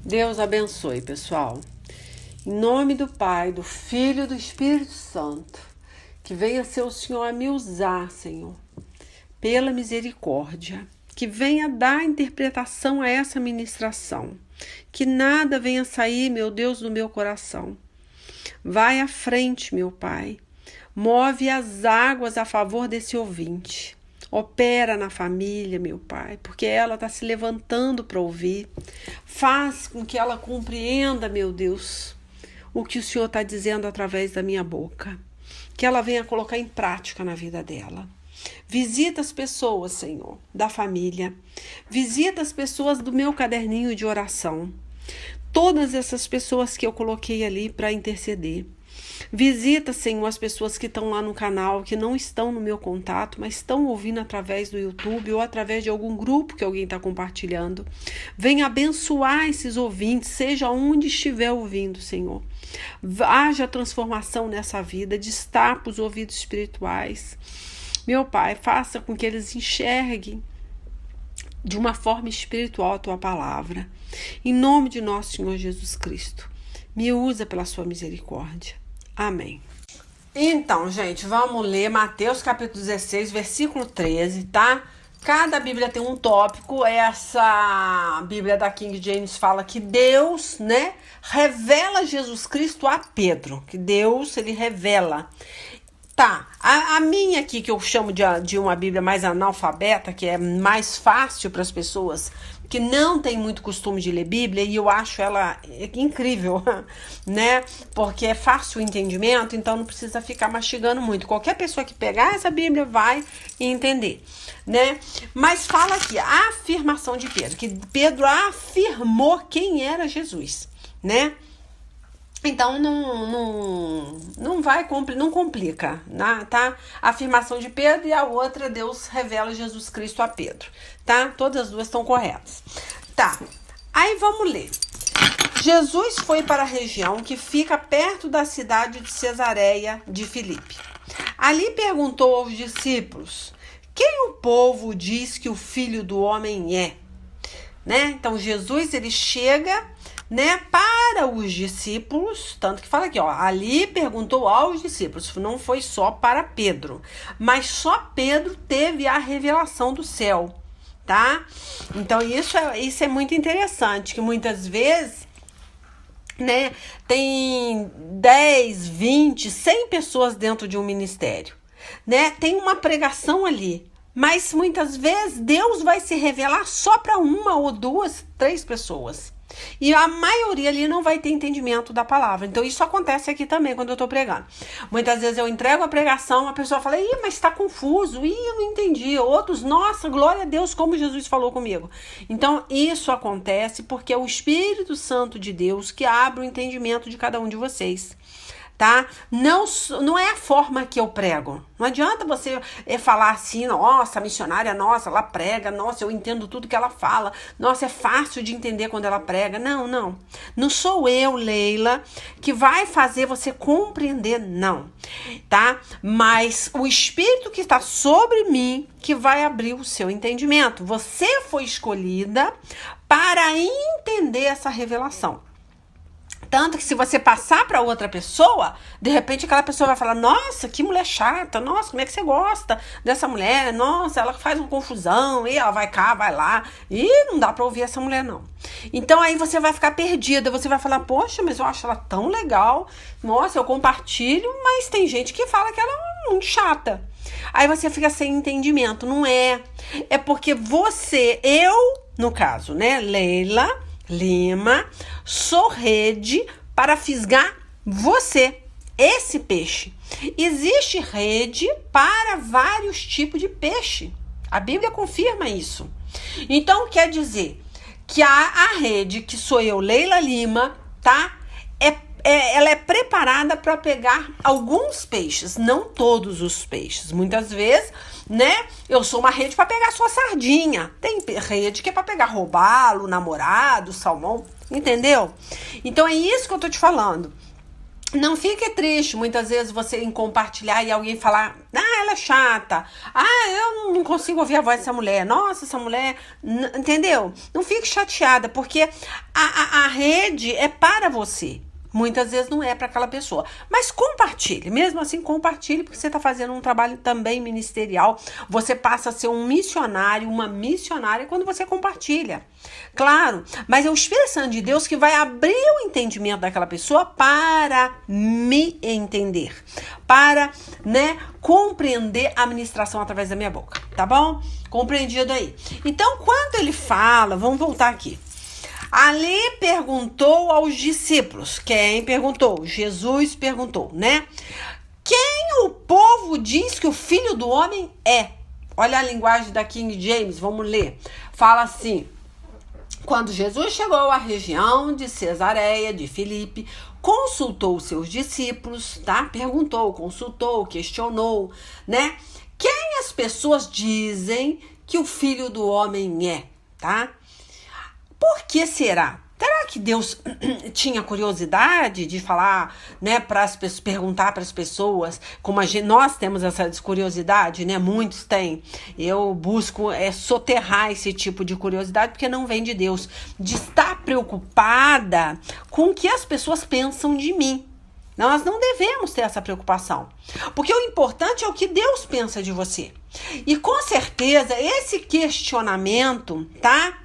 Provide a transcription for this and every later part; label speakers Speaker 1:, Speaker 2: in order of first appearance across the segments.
Speaker 1: Deus abençoe, pessoal. Em nome do Pai, do Filho e do Espírito Santo, que venha ser o Senhor a me usar, Senhor, pela misericórdia, que venha dar interpretação a essa ministração, que nada venha sair, meu Deus, do meu coração. Vai à frente, meu Pai, move as águas a favor desse ouvinte. Opera na família, meu Pai, porque ela está se levantando para ouvir. Faz com que ela compreenda, meu Deus, o que o Senhor está dizendo através da minha boca. Que ela venha colocar em prática na vida dela. Visita as pessoas, Senhor, da família. Visita as pessoas do meu caderninho de oração. Todas essas pessoas que eu coloquei ali para interceder. Visita, Senhor, as pessoas que estão lá no canal, que não estão no meu contato, mas estão ouvindo através do YouTube ou através de algum grupo que alguém está compartilhando. Venha abençoar esses ouvintes, seja onde estiver ouvindo, Senhor. Haja transformação nessa vida, destapa os ouvidos espirituais. Meu Pai, faça com que eles enxerguem de uma forma espiritual a Tua palavra. Em nome de nosso Senhor Jesus Cristo, me usa pela Sua misericórdia. Amém. Então, gente, vamos ler Mateus capítulo 16, versículo 13, tá? Cada Bíblia tem um tópico. Essa Bíblia da King James fala que Deus, né, revela Jesus Cristo a Pedro. Que Deus, ele revela. Tá, a minha aqui, que eu chamo de uma Bíblia mais analfabeta, que é mais fácil para as pessoas que não tem muito costume de ler Bíblia, e eu acho ela incrível, né? Porque é fácil o entendimento, então não precisa ficar mastigando muito. Qualquer pessoa que pegar essa Bíblia vai entender, né? Mas fala aqui, a afirmação de Pedro, que Pedro afirmou quem era Jesus, né? Então, não complica, né, tá? A afirmação de Pedro e a outra, Deus revela Jesus Cristo a Pedro, tá? Todas as duas estão corretas. Tá, aí vamos ler. Jesus foi para a região que fica perto da cidade de Cesareia de Filipe. Ali perguntou aos discípulos, quem o povo diz que o Filho do Homem é? Né? Então, Jesus, ele chega, né, para os discípulos, tanto que fala aqui, ó, ali perguntou aos discípulos, não foi só para Pedro, mas só Pedro teve a revelação do céu, tá? Então, isso é muito interessante, que muitas vezes, né, tem 10, 20, 100 pessoas dentro de um ministério, né? Tem uma pregação ali, mas muitas vezes Deus vai se revelar só para uma ou duas, 3 pessoas. E a maioria ali não vai ter entendimento da palavra. Então isso acontece aqui também quando eu tô pregando. Muitas vezes eu entrego a pregação, a pessoa fala, mas tá confuso, eu não entendi. Outros, nossa, glória a Deus, como Jesus falou comigo. Então isso acontece porque é o Espírito Santo de Deus que abre o entendimento de cada um de vocês. Tá? Não é a forma que eu prego. Não adianta você falar assim, nossa, a missionária, nossa, ela prega, nossa, eu entendo tudo que ela fala, nossa, é fácil de entender quando ela prega. Não. Não sou eu, Leila, que vai fazer você compreender, não. Tá? Mas o Espírito que está sobre mim que vai abrir o seu entendimento. Você foi escolhida para entender essa revelação. Tanto que se você passar para outra pessoa, de repente aquela pessoa vai falar, nossa, que mulher chata, nossa, como é que você gosta dessa mulher? Nossa, ela faz uma confusão, e ela vai cá, vai lá, e não dá para ouvir essa mulher não. Então aí você vai ficar perdida, você vai falar, poxa, mas eu acho ela tão legal, nossa, eu compartilho, mas tem gente que fala que ela é muito chata. Aí você fica sem entendimento, não é? É porque no caso, né, Leila Lima, sou rede para fisgar você, esse peixe. Existe rede para vários tipos de peixe. A Bíblia confirma isso. Então, quer dizer que a rede, que sou eu, Leila Lima, tá? Ela é preparada para pegar alguns peixes, não todos os peixes. Muitas vezes, né, eu sou uma rede para pegar sua sardinha. Tem rede que é para pegar robalo, namorado, salmão, entendeu? Então é isso que eu tô te falando. Não fique triste, muitas vezes você em compartilhar e alguém falar, ela é chata, eu não consigo ouvir a voz dessa mulher, nossa, essa mulher, entendeu? Não fique chateada, porque a rede é para você. Muitas vezes não é para aquela pessoa. Mas compartilhe, mesmo assim compartilhe, porque você está fazendo um trabalho também ministerial. Você passa a ser um missionário, uma missionária quando você compartilha. Claro, mas é o Espírito Santo de Deus que vai abrir o entendimento daquela pessoa para me entender. Para, compreender a ministração através da minha boca. Tá bom? Compreendido aí. Então, quando ele fala, vamos voltar aqui. Ali perguntou aos discípulos. Quem perguntou? Jesus perguntou, né? Quem o povo diz que o Filho do Homem é? Olha a linguagem da King James, vamos ler. Fala assim: quando Jesus chegou à região de Cesareia de Filipe, consultou seus discípulos, tá? Perguntou, consultou, questionou, né? Quem as pessoas dizem que o Filho do Homem é, tá? Por que será? Será que Deus tinha curiosidade de falar, para as pessoas, perguntar para as pessoas, como nós temos essa curiosidade, Muitos têm. Eu busco soterrar esse tipo de curiosidade porque não vem de Deus, de estar preocupada com o que as pessoas pensam de mim. Nós não devemos ter essa preocupação, porque o importante é o que Deus pensa de você. E com certeza esse questionamento, tá?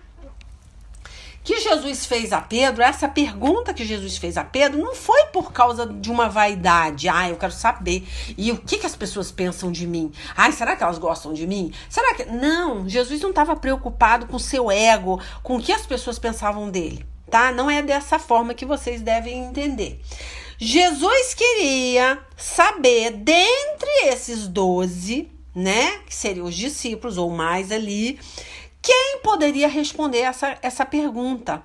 Speaker 1: Que Jesus fez a Pedro, essa pergunta que Jesus fez a Pedro não foi por causa de uma vaidade. Eu quero saber. E o que as pessoas pensam de mim? Será que elas gostam de mim? Será que... Não, Jesus não estava preocupado com o seu ego, com o que as pessoas pensavam dele, tá? Não é dessa forma que vocês devem entender. Jesus queria saber, dentre esses 12, que seriam os discípulos ou mais ali, quem poderia responder essa pergunta?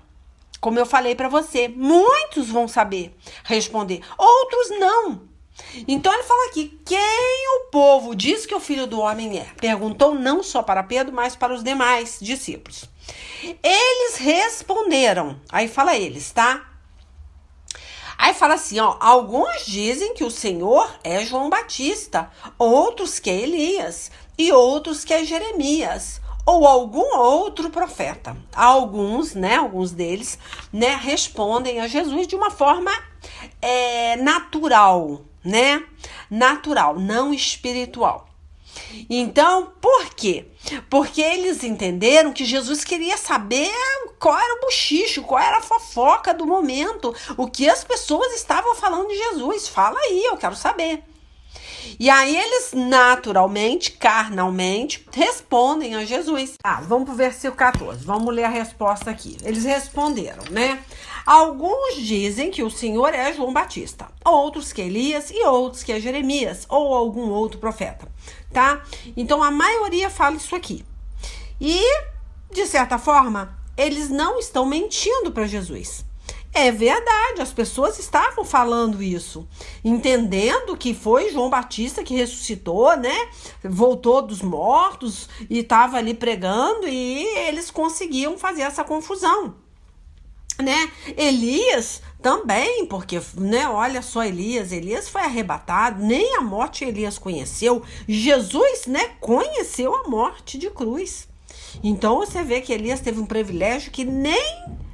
Speaker 1: Como eu falei para você, muitos vão saber responder, outros não. Então ele fala aqui, quem o povo diz que o Filho do Homem é? Perguntou não só para Pedro, mas para os demais discípulos. Eles responderam, aí fala eles, tá? Aí fala assim, alguns dizem que o Senhor é João Batista, outros que é Elias e outros que é Jeremias, ou algum outro profeta. Alguns deles, respondem a Jesus de uma forma natural, natural, não espiritual. Então, por quê? Porque eles entenderam que Jesus queria saber qual era o bochicho, qual era a fofoca do momento, o que as pessoas estavam falando de Jesus. Fala aí, eu quero saber. E aí eles naturalmente, carnalmente, respondem a Jesus. Vamos para o versículo 14, vamos ler a resposta aqui. Eles responderam, Alguns dizem que o Senhor é João Batista, outros que é Elias e outros que é Jeremias ou algum outro profeta, tá? Então a maioria fala isso aqui. E, de certa forma, eles não estão mentindo para Jesus. É verdade, as pessoas estavam falando isso, entendendo que foi João Batista que ressuscitou, voltou dos mortos e estava ali pregando e eles conseguiam fazer essa confusão, Elias também, porque, olha só, Elias foi arrebatado, nem a morte Elias conheceu. Jesus, conheceu a morte de cruz. Então você vê que Elias teve um privilégio que nem...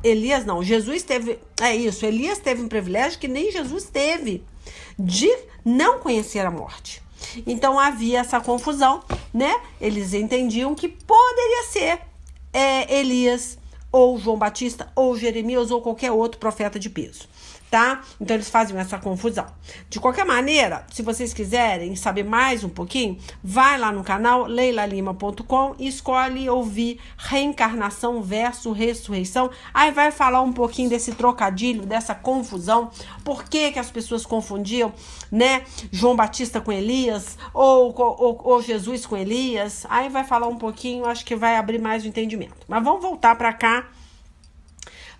Speaker 1: Elias não, Jesus teve... Elias teve um privilégio que nem Jesus teve, de não conhecer a morte. Então havia essa confusão, Eles entendiam que poderia ser Elias, ou João Batista, ou Jeremias, ou qualquer outro profeta de peso, tá? Então eles faziam essa confusão. De qualquer maneira, se vocês quiserem saber mais um pouquinho, vai lá no canal leilalima.com e escolhe ouvir reencarnação versus ressurreição. Aí vai falar um pouquinho desse trocadilho, dessa confusão, por que as pessoas confundiam, João Batista com Elias, ou Jesus com Elias. Aí vai falar um pouquinho, acho que vai abrir mais o entendimento. Mas vamos voltar para cá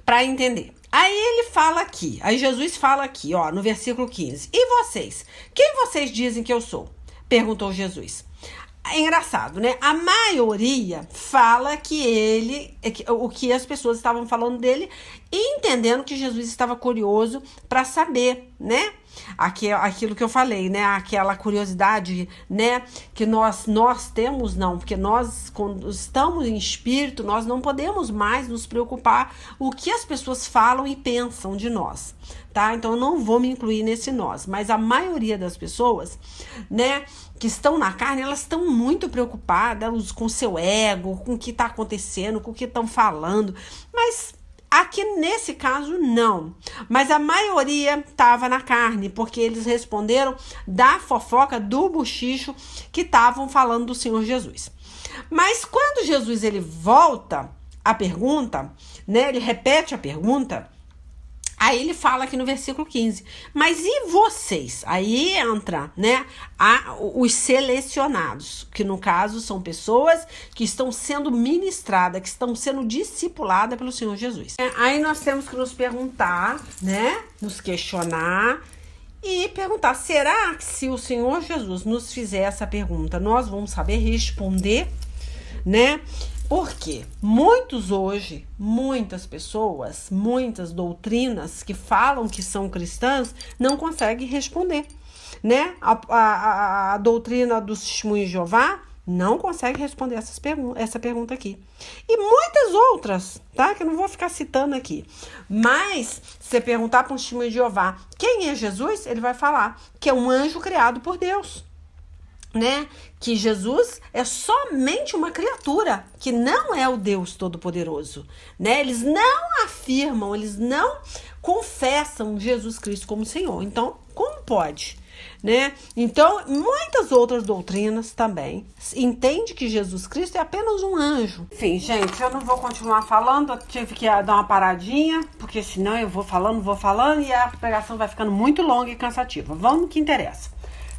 Speaker 1: para entender. Aí ele fala aqui, aí Jesus fala aqui, no versículo 15. E vocês? Quem vocês dizem que eu sou? Perguntou Jesus. É engraçado, né? A maioria fala o que as pessoas estavam falando dele, entendendo que Jesus estava curioso para saber, né? Aquilo que eu falei, né? Aquela curiosidade, né? Que nós temos, não, porque nós, quando estamos em espírito, nós não podemos mais nos preocupar o que as pessoas falam e pensam de nós, tá? Então eu não vou me incluir nesse nós, mas a maioria das pessoas, né, que estão na carne, elas estão muito preocupadas com seu ego, com o que está acontecendo, com o que estão falando, mas aqui nesse caso não, mas a maioria estava na carne, porque eles responderam da fofoca, do bochicho que estavam falando do Senhor Jesus. Mas quando Jesus ele volta a pergunta, né, ele repete a pergunta, aí ele fala aqui no versículo 15, mas e vocês? Aí entra, né, os selecionados, que no caso são pessoas que estão sendo ministradas, que estão sendo discipuladas pelo Senhor Jesus. Aí nós temos que nos perguntar, né, nos questionar e perguntar, será que se o Senhor Jesus nos fizer essa pergunta, nós vamos saber responder, né? Porque muitas pessoas, muitas doutrinas que falam que são cristãs não conseguem responder, né? A doutrina do Testemunho de Jeová não consegue responder essa pergunta aqui. E muitas outras, tá? Que eu não vou ficar citando aqui. Mas, se você perguntar para um Testemunho de Jeová quem é Jesus, ele vai falar que é um anjo criado por Deus, né? Que Jesus é somente uma criatura, que não é o Deus Todo-Poderoso, né? Eles não afirmam, eles não confessam Jesus Cristo como Senhor. Então, como pode, né? Então, muitas outras doutrinas também entendem que Jesus Cristo é apenas um anjo. Enfim, gente, eu não vou continuar falando, eu tive que dar uma paradinha, porque senão eu vou falando e a pregação vai ficando muito longa e cansativa. Vamos no que interessa,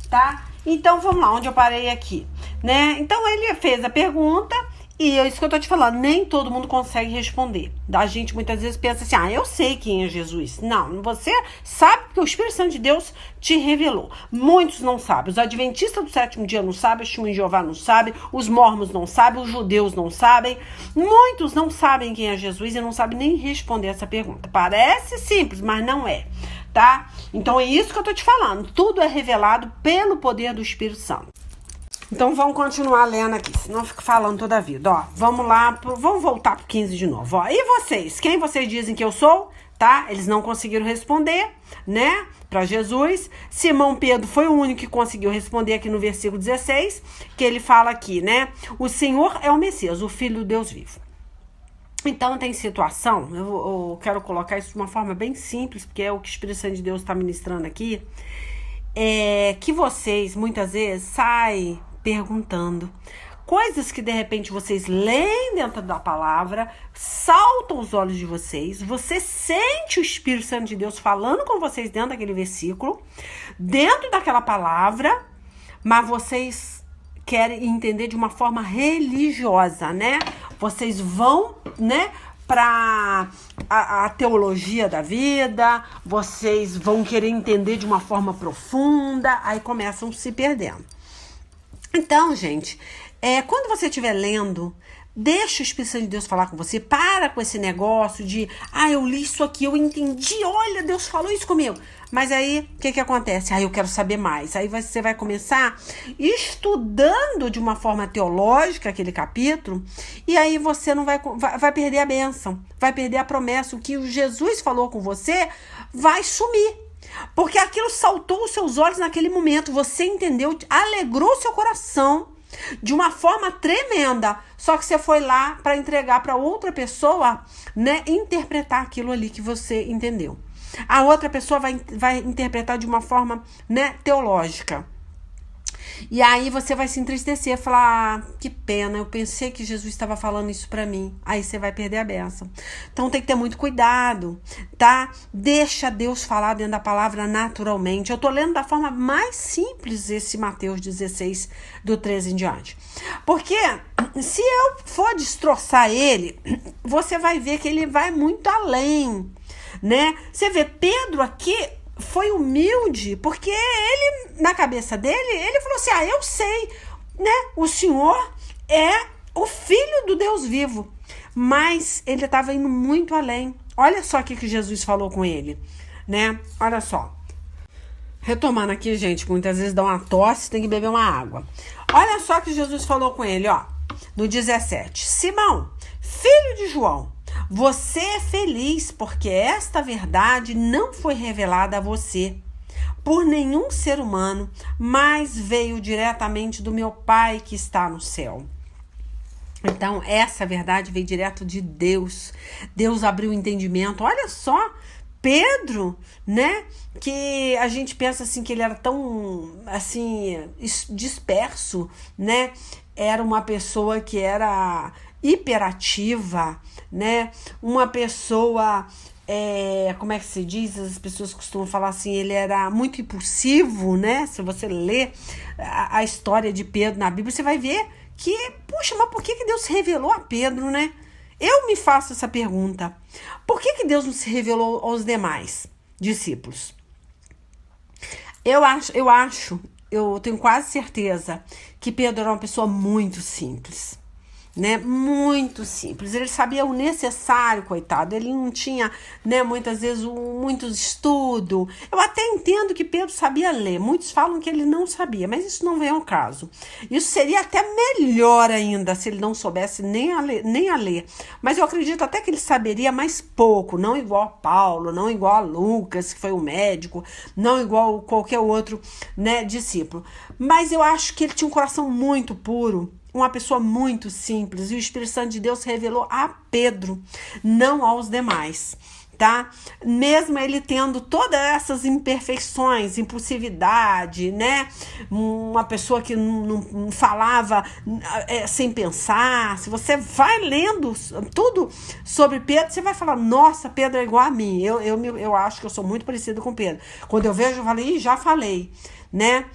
Speaker 1: tá? Então, vamos lá, onde eu parei aqui, né? Então, ele fez a pergunta e é isso que eu tô te falando, nem todo mundo consegue responder. A gente muitas vezes pensa assim, eu sei quem é Jesus. Não, você sabe porque o Espírito Santo de Deus te revelou. Muitos não sabem, os adventistas do sétimo dia não sabem, os testemunhos de Jeová não sabem, os mormons não sabem, os judeus não sabem. Muitos não sabem quem é Jesus e não sabem nem responder essa pergunta. Parece simples, mas não é. Tá? Então é isso que eu tô te falando. Tudo é revelado pelo poder do Espírito Santo. Então vamos continuar lendo aqui, senão eu fico falando toda a vida. Ó, vamos lá, vamos voltar pro 15 de novo. Ó, e vocês? Quem vocês dizem que eu sou? Tá? Eles não conseguiram responder, né? Para Jesus. Simão Pedro foi o único que conseguiu responder aqui no versículo 16, que ele fala aqui, né? O Senhor é o Messias, o Filho do Deus vivo. Então, tem situação, eu quero colocar isso de uma forma bem simples, porque é o que o Espírito Santo de Deus está ministrando aqui, que vocês, muitas vezes, saem perguntando coisas que, de repente, vocês leem dentro da palavra, saltam os olhos de vocês, você sente o Espírito Santo de Deus falando com vocês dentro daquele versículo, dentro daquela palavra, mas vocês querem entender de uma forma religiosa, né? Vocês vão, né, para a teologia da vida, vocês vão querer entender de uma forma profunda, aí começam a se perdendo. Então, gente, quando você estiver lendo, deixa o Espírito Santo de Deus falar com você, para com esse negócio de, eu li isso aqui, eu entendi, olha, Deus falou isso comigo. Mas aí, o que acontece? Eu quero saber mais. Aí você vai começar estudando de uma forma teológica aquele capítulo, e aí você não vai perder a bênção, vai perder a promessa. O que o Jesus falou com você vai sumir. Porque aquilo saltou os seus olhos naquele momento, você entendeu, alegrou seu coração de uma forma tremenda. Só que você foi lá para entregar para outra pessoa, né, interpretar aquilo ali que você entendeu. A outra pessoa vai interpretar de uma forma, né, teológica. E aí você vai se entristecer, falar, que pena, eu pensei que Jesus estava falando isso pra mim. Aí você vai perder a bênção. Então tem que ter muito cuidado, tá? Deixa Deus falar dentro da palavra naturalmente. Eu tô lendo da forma mais simples esse Mateus 16, do 13 em diante. Porque se eu for destroçar ele, você vai ver que ele vai muito além, né? Você vê Pedro aqui foi humilde, porque ele, na cabeça dele, ele falou assim, eu sei, né? O Senhor é o Filho do Deus vivo. Mas ele estava indo muito além. Olha só o que Jesus falou com ele, né? Olha só. Retomando aqui, gente, muitas vezes dá uma tosse, tem que beber uma água. Olha só o que Jesus falou com ele, ó. No 17. Simão, filho de João, você é feliz porque esta verdade não foi revelada a você por nenhum ser humano, mas veio diretamente do meu Pai que está no céu. Então, essa verdade veio direto de Deus. Deus abriu o entendimento. Olha só, Pedro, né? Que a gente pensa assim que ele era tão, assim, disperso, né? Era uma pessoa que era hiperativa, né? Uma pessoa, como é que se diz? As pessoas costumam falar assim, ele era muito impulsivo, né? Se você ler a história de Pedro na Bíblia, você vai ver que, puxa, mas por que Deus se revelou a Pedro, né? Eu me faço essa pergunta. Por que Deus não se revelou aos demais discípulos? Eu tenho quase certeza que Pedro era uma pessoa muito simples, né? Muito simples. Ele sabia o necessário, coitado. Ele não tinha, né, muitas vezes muito estudo. Eu até entendo que Pedro sabia ler. Muitos falam que ele não sabia, mas isso não vem ao caso. Isso seria até melhor ainda se ele não soubesse nem a ler. Mas eu acredito até que ele saberia mais pouco, não igual a Paulo, não igual a Lucas, que foi um médico, não igual qualquer outro, né, discípulo. Mas eu acho que ele tinha um coração muito puro, uma pessoa muito simples, e o Espírito Santo de Deus revelou a Pedro, não aos demais, tá? Mesmo ele tendo todas essas imperfeições, impulsividade, né? Uma pessoa que não falava sem pensar. Se você vai lendo tudo sobre Pedro, você vai falar, nossa, Pedro é igual a mim. Eu acho que eu sou muito parecido com Pedro. Quando eu vejo, eu falei, já falei, né?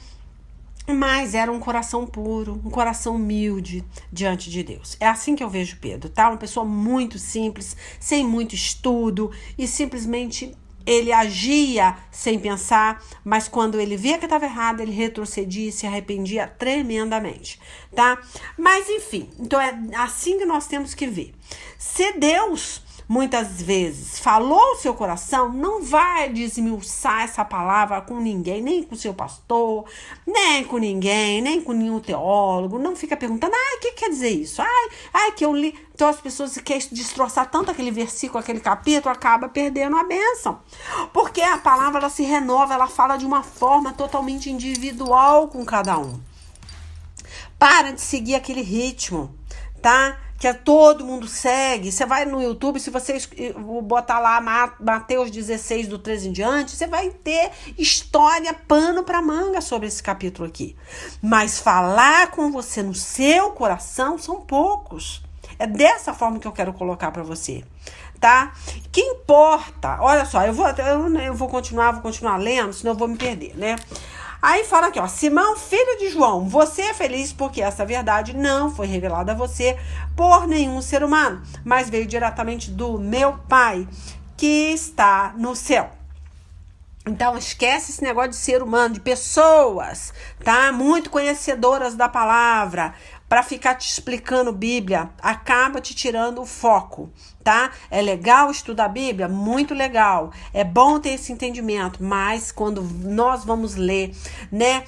Speaker 1: Mas era um coração puro, um coração humilde diante de Deus. É assim que eu vejo Pedro, tá? Uma pessoa muito simples, sem muito estudo, e simplesmente ele agia sem pensar, mas quando ele via que estava errado, ele retrocedia e se arrependia tremendamente, tá? Mas enfim, então é assim que nós temos que ver. Se Deus muitas vezes falou o seu coração, não vai desmiuçar essa palavra com ninguém, nem com o seu pastor, nem com ninguém, nem com nenhum teólogo. Não fica perguntando, o que quer dizer isso? Que eu li. Então as pessoas querem destroçar tanto aquele versículo, aquele capítulo, acaba perdendo a bênção. Porque a palavra, ela se renova, ela fala de uma forma totalmente individual com cada um. Para de seguir aquele ritmo, tá? Que todo mundo segue. Você vai no YouTube, se você botar lá Mateus 16, do 13 em diante, você vai ter história, pano pra manga sobre esse capítulo aqui. Mas falar com você no seu coração são poucos. É dessa forma que eu quero colocar pra você, tá? Que importa? Olha só, eu vou continuar lendo, senão eu vou me perder, né? Aí fala aqui, ó, Simão, filho de João, você é feliz porque essa verdade não foi revelada a você por nenhum ser humano, mas veio diretamente do meu Pai que está no céu. Então, esquece esse negócio de ser humano, de pessoas, tá? Muito conhecedoras da palavra, para ficar te explicando Bíblia, acaba te tirando o foco, tá? É legal estudar a Bíblia? Muito legal. É bom ter esse entendimento, mas quando nós vamos ler, né?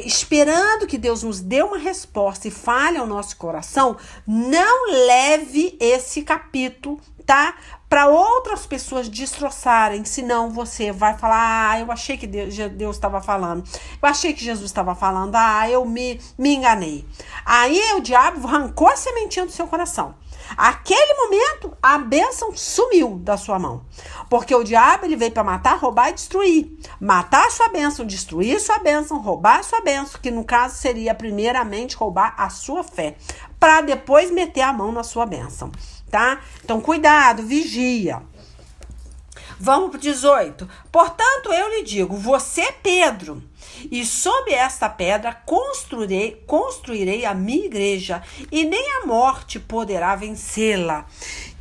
Speaker 1: Esperando que Deus nos dê uma resposta e fale ao nosso coração, não leve esse capítulo, tá? Para outras pessoas destroçarem, senão você vai falar, eu achei que Deus estava falando, eu achei que Jesus estava falando, eu me enganei. Aí o diabo arrancou a sementinha do seu coração. Aquele momento, a bênção sumiu da sua mão. Porque o diabo, ele veio para matar, roubar e destruir. Matar a sua bênção, destruir a sua bênção, roubar a sua bênção, que no caso seria primeiramente roubar a sua fé, para depois meter a mão na sua bênção, tá? Então, cuidado, vigia. Vamos para o 18. Portanto, eu lhe digo, você, Pedro, e sob esta pedra construirei a minha igreja, e nem a morte poderá vencê-la.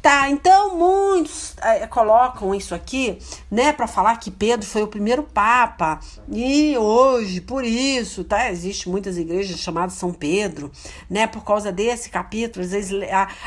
Speaker 1: Tá, então muitos colocam isso aqui, né, para falar que Pedro foi o primeiro papa e hoje, por isso, tá, existe muitas igrejas chamadas São Pedro, né, por causa desse capítulo, às vezes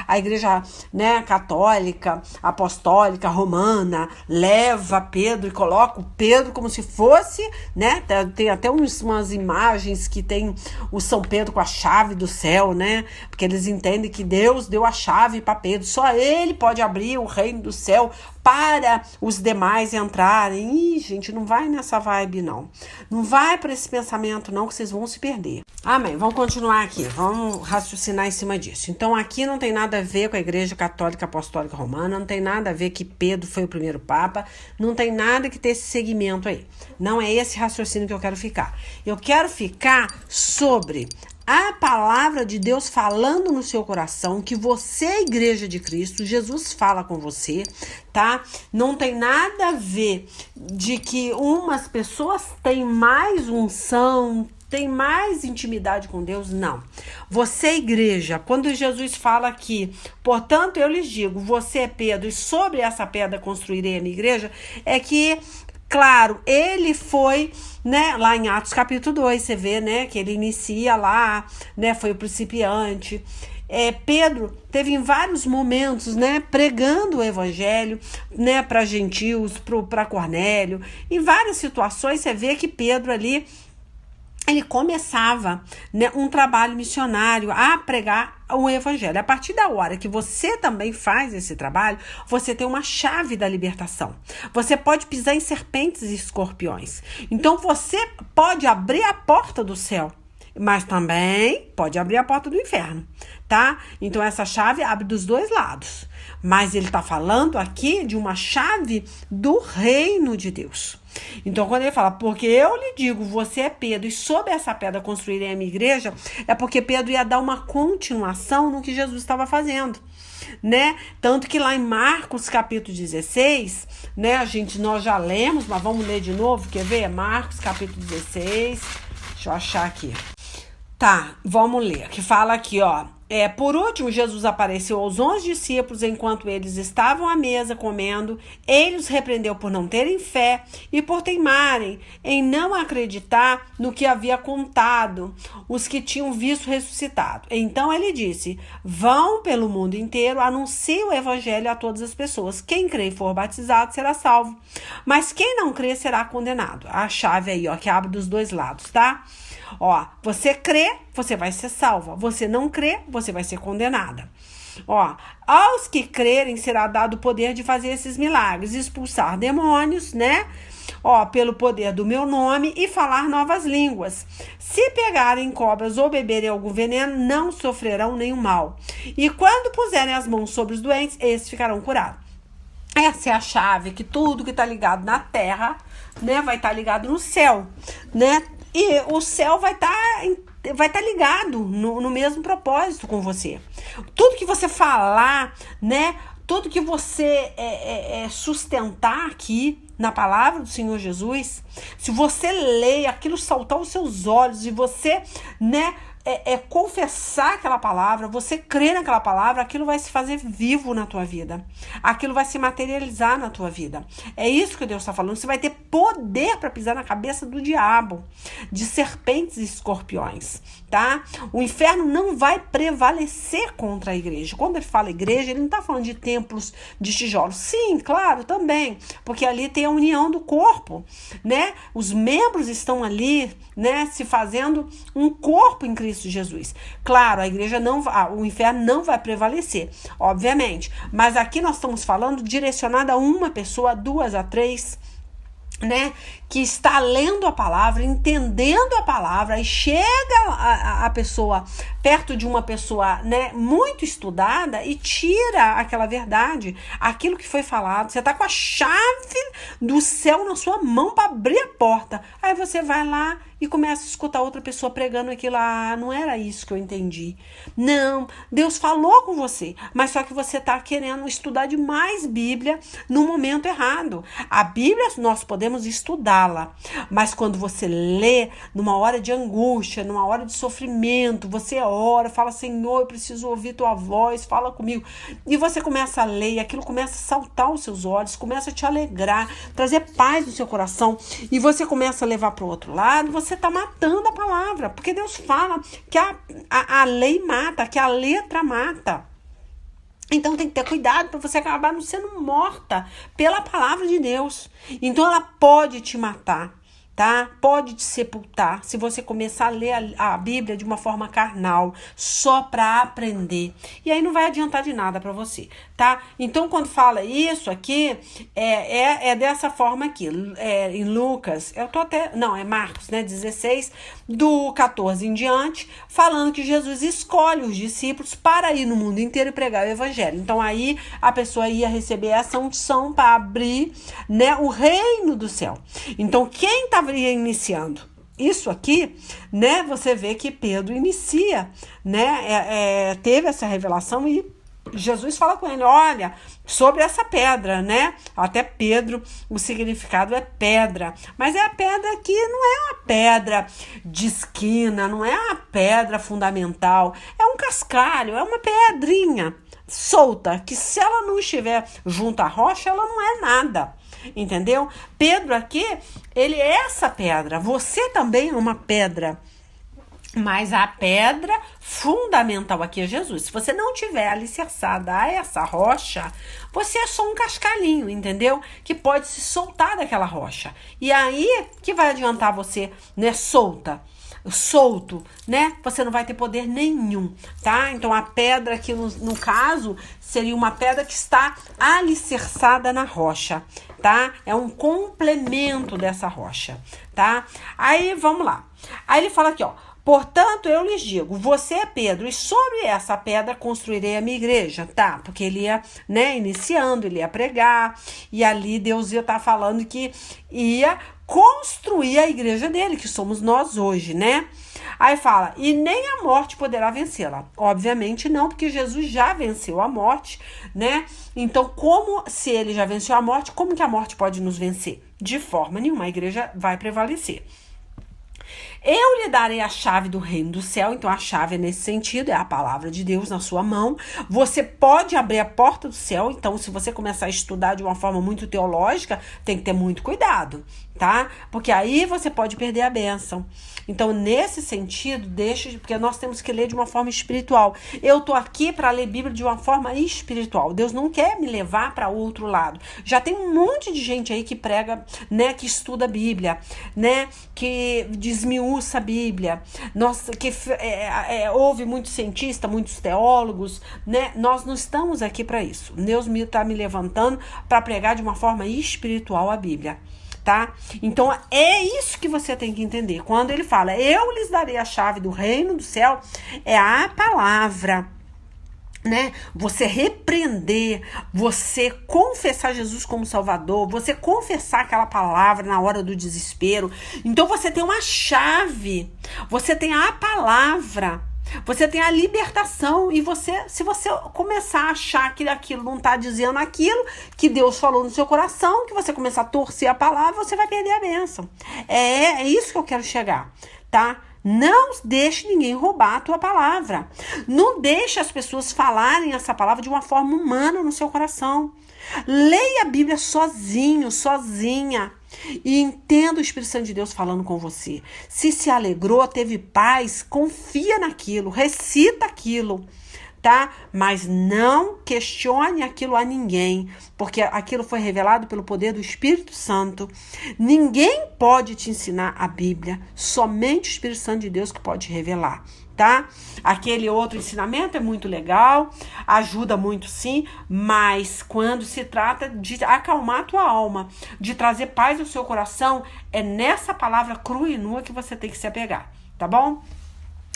Speaker 1: a igreja, né, católica, apostólica, romana, leva Pedro e coloca o Pedro como se fosse, né, tem até umas imagens que tem o São Pedro com a chave do céu, né, porque eles entendem que Deus deu a chave para Pedro, só ele pode abrir o reino do céu para os demais entrarem. Ih, gente, não vai nessa vibe, não. Não vai para esse pensamento, não, que vocês vão se perder. Amém. Vamos continuar aqui. Vamos raciocinar em cima disso. Então, aqui não tem nada a ver com a Igreja Católica Apostólica Romana, não tem nada a ver que Pedro foi o primeiro Papa, não tem nada que ter esse segmento aí. Não é esse raciocínio que eu quero ficar. Eu quero ficar sobre a palavra de Deus falando no seu coração, que você é a igreja de Cristo, Jesus fala com você, tá? Não tem nada a ver de que umas pessoas têm mais unção, tem mais intimidade com Deus, não. Você é igreja, quando Jesus fala aqui, portanto eu lhes digo, você é Pedro e sobre essa pedra construirei a minha igreja, é que, claro, ele foi, né, lá em Atos capítulo 2, você vê, né, que ele inicia lá, né, foi o principiante. Pedro teve em vários momentos, né, pregando o evangelho, né, para gentios, para Cornélio, em várias situações você vê que Pedro ali, ele começava, né, um trabalho missionário a pregar o evangelho. A partir da hora que você também faz esse trabalho, você tem uma chave da libertação. Você pode pisar em serpentes e escorpiões. Então você pode abrir a porta do céu, mas também pode abrir a porta do inferno, tá? Então essa chave abre dos dois lados. Mas ele está falando aqui de uma chave do reino de Deus. Então, quando ele fala, porque eu lhe digo, você é Pedro, e sob essa pedra construirei a minha igreja, é porque Pedro ia dar uma continuação no que Jesus estava fazendo, né? Tanto que lá em Marcos capítulo 16, né, nós já lemos, mas vamos ler de novo, quer ver? Marcos capítulo 16, deixa eu achar aqui. Tá, vamos ler, que fala aqui, ó. Por último, Jesus apareceu aos 11 discípulos enquanto eles estavam à mesa comendo. Ele os repreendeu por não terem fé e por teimarem em não acreditar no que havia contado os que tinham visto ressuscitado. Então ele disse, vão pelo mundo inteiro, anunciem o evangelho a todas as pessoas. Quem crê e for batizado será salvo, mas quem não crê será condenado. A chave aí, ó, que abre dos dois lados, tá? Ó, você crê, você vai ser salva. Você não crê, você vai ser condenada. Ó, aos que crerem será dado o poder de fazer esses milagres, expulsar demônios, né? Ó, pelo poder do meu nome e falar novas línguas. Se pegarem cobras ou beberem algum veneno, não sofrerão nenhum mal. E quando puserem as mãos sobre os doentes, esses ficarão curados. Essa é a chave, que tudo que está ligado na terra, né, vai estar ligado no céu, né? E o céu vai estar ligado no mesmo propósito com você. Tudo que você falar, né? Tudo que você sustentar aqui na palavra do Senhor Jesus, se você ler, aquilo saltar aos seus olhos e você, né, confessar aquela palavra, você crer naquela palavra, aquilo vai se fazer vivo na tua vida. Aquilo vai se materializar na tua vida. É isso que Deus está falando. Você vai ter poder para pisar na cabeça do diabo, de serpentes e escorpiões, tá? O inferno não vai prevalecer contra a igreja. Quando ele fala igreja, ele não está falando de templos de tijolos. Sim, claro, também, porque ali tem a união do corpo, né? Os membros estão ali, né, se fazendo um corpo em Cristo Jesus. Claro, a igreja o inferno não vai prevalecer, obviamente. Mas aqui nós estamos falando direcionado a uma pessoa, a duas, a três, né, que está lendo a palavra, entendendo a palavra, e chega a pessoa perto de uma pessoa, né, muito estudada e tira aquela verdade, aquilo que foi falado. Você está com a chave do céu na sua mão para abrir a porta. Aí você vai lá e começa a escutar outra pessoa pregando aquilo. Não era isso que eu entendi. Não, Deus falou com você, mas só que você está querendo estudar demais Bíblia no momento errado. A Bíblia nós podemos estudá-la, mas quando você lê numa hora de angústia, numa hora de sofrimento, você ora, fala, Senhor, eu preciso ouvir tua voz, fala comigo. E você começa a ler, e aquilo começa a saltar os seus olhos, começa a te alegrar, trazer paz no seu coração, e você começa a levar para o outro lado, você está matando a palavra, porque Deus fala que a lei mata, que a letra mata. Então tem que ter cuidado para você acabar não sendo morta pela palavra de Deus. Então ela pode te matar, tá? Pode te sepultar se você começar a ler a Bíblia de uma forma carnal, só para aprender. E aí não vai adiantar de nada para você, tá? Então quando fala isso aqui, é dessa forma aqui. Em Lucas, é Marcos, né, 16, do 14 em diante, falando que Jesus escolhe os discípulos para ir no mundo inteiro e pregar o evangelho. Então aí a pessoa ia receber essa unção para abrir, né, o reino do céu. Então quem estava iniciando isso aqui, né, você vê que Pedro inicia, né, teve essa revelação e Jesus fala com ele, olha, sobre essa pedra, né? Até Pedro, o significado é pedra. Mas é a pedra que não é uma pedra de esquina, não é uma pedra fundamental. É um cascalho, é uma pedrinha solta, que se ela não estiver junto à rocha, ela não é nada. Entendeu? Pedro aqui, ele é essa pedra. Você também é uma pedra. Mas a pedra fundamental aqui é Jesus. Se você não tiver alicerçada a essa rocha, você é só um cascalhinho, entendeu? Que pode se soltar daquela rocha. E aí, que vai adiantar você, né, solto, né? Você não vai ter poder nenhum, tá? Então a pedra aqui no caso seria uma pedra que está alicerçada na rocha, tá? É um complemento dessa rocha, tá? Aí vamos lá. Aí ele fala aqui, ó. Portanto, eu lhes digo, você é Pedro, e sobre essa pedra construirei a minha igreja, tá? Porque ele ia, né, iniciando, ele ia pregar, e ali Deus ia estar falando que ia construir a igreja dele, que somos nós hoje, né? Aí fala, e nem a morte poderá vencê-la. Obviamente não, porque Jesus já venceu a morte, né? Então, como se ele já venceu a morte, como que a morte pode nos vencer? De forma nenhuma, a igreja vai prevalecer. Eu lhe darei a chave do reino do céu. Então a chave é nesse sentido, é a palavra de Deus na sua mão. Você pode abrir a porta do céu. Então se você começar a estudar de uma forma muito teológica, tem que ter muito cuidado, tá? Porque aí você pode perder a bênção. Então nesse sentido, porque nós temos que ler de uma forma espiritual. Eu tô aqui para ler Bíblia de uma forma espiritual. Deus não quer me levar para outro lado. Já tem um monte de gente aí que prega, né, que estuda a Bíblia, né, que desmiuça a Bíblia. Nossa, que houve muitos cientistas, muitos teólogos, né? Nós não estamos aqui para isso. Deus está me levantando para pregar de uma forma espiritual a Bíblia. Tá? Então é isso que você tem que entender. Quando ele fala, eu lhes darei a chave do reino do céu, é a palavra, né? Você repreender, você confessar Jesus como Salvador, você confessar aquela palavra na hora do desespero. Então você tem uma chave, você tem a palavra. Você tem a libertação e se você começar a achar que aquilo não está dizendo aquilo que Deus falou no seu coração, que você começar a torcer a palavra, você vai perder a bênção. É isso que eu quero chegar, tá? Não deixe ninguém roubar a tua palavra. Não deixe as pessoas falarem essa palavra de uma forma humana no seu coração. Leia a Bíblia sozinho, sozinha. E entenda o Espírito Santo de Deus falando com você. Se alegrou, teve paz, confia naquilo, recita aquilo, tá? Mas não questione aquilo a ninguém, porque aquilo foi revelado pelo poder do Espírito Santo. Ninguém pode te ensinar a Bíblia, somente o Espírito Santo de Deus que pode revelar. Tá? Aquele outro ensinamento é muito legal, ajuda muito sim, mas quando se trata de acalmar a tua alma, de trazer paz ao seu coração, é nessa palavra crua e nua que você tem que se apegar, tá bom?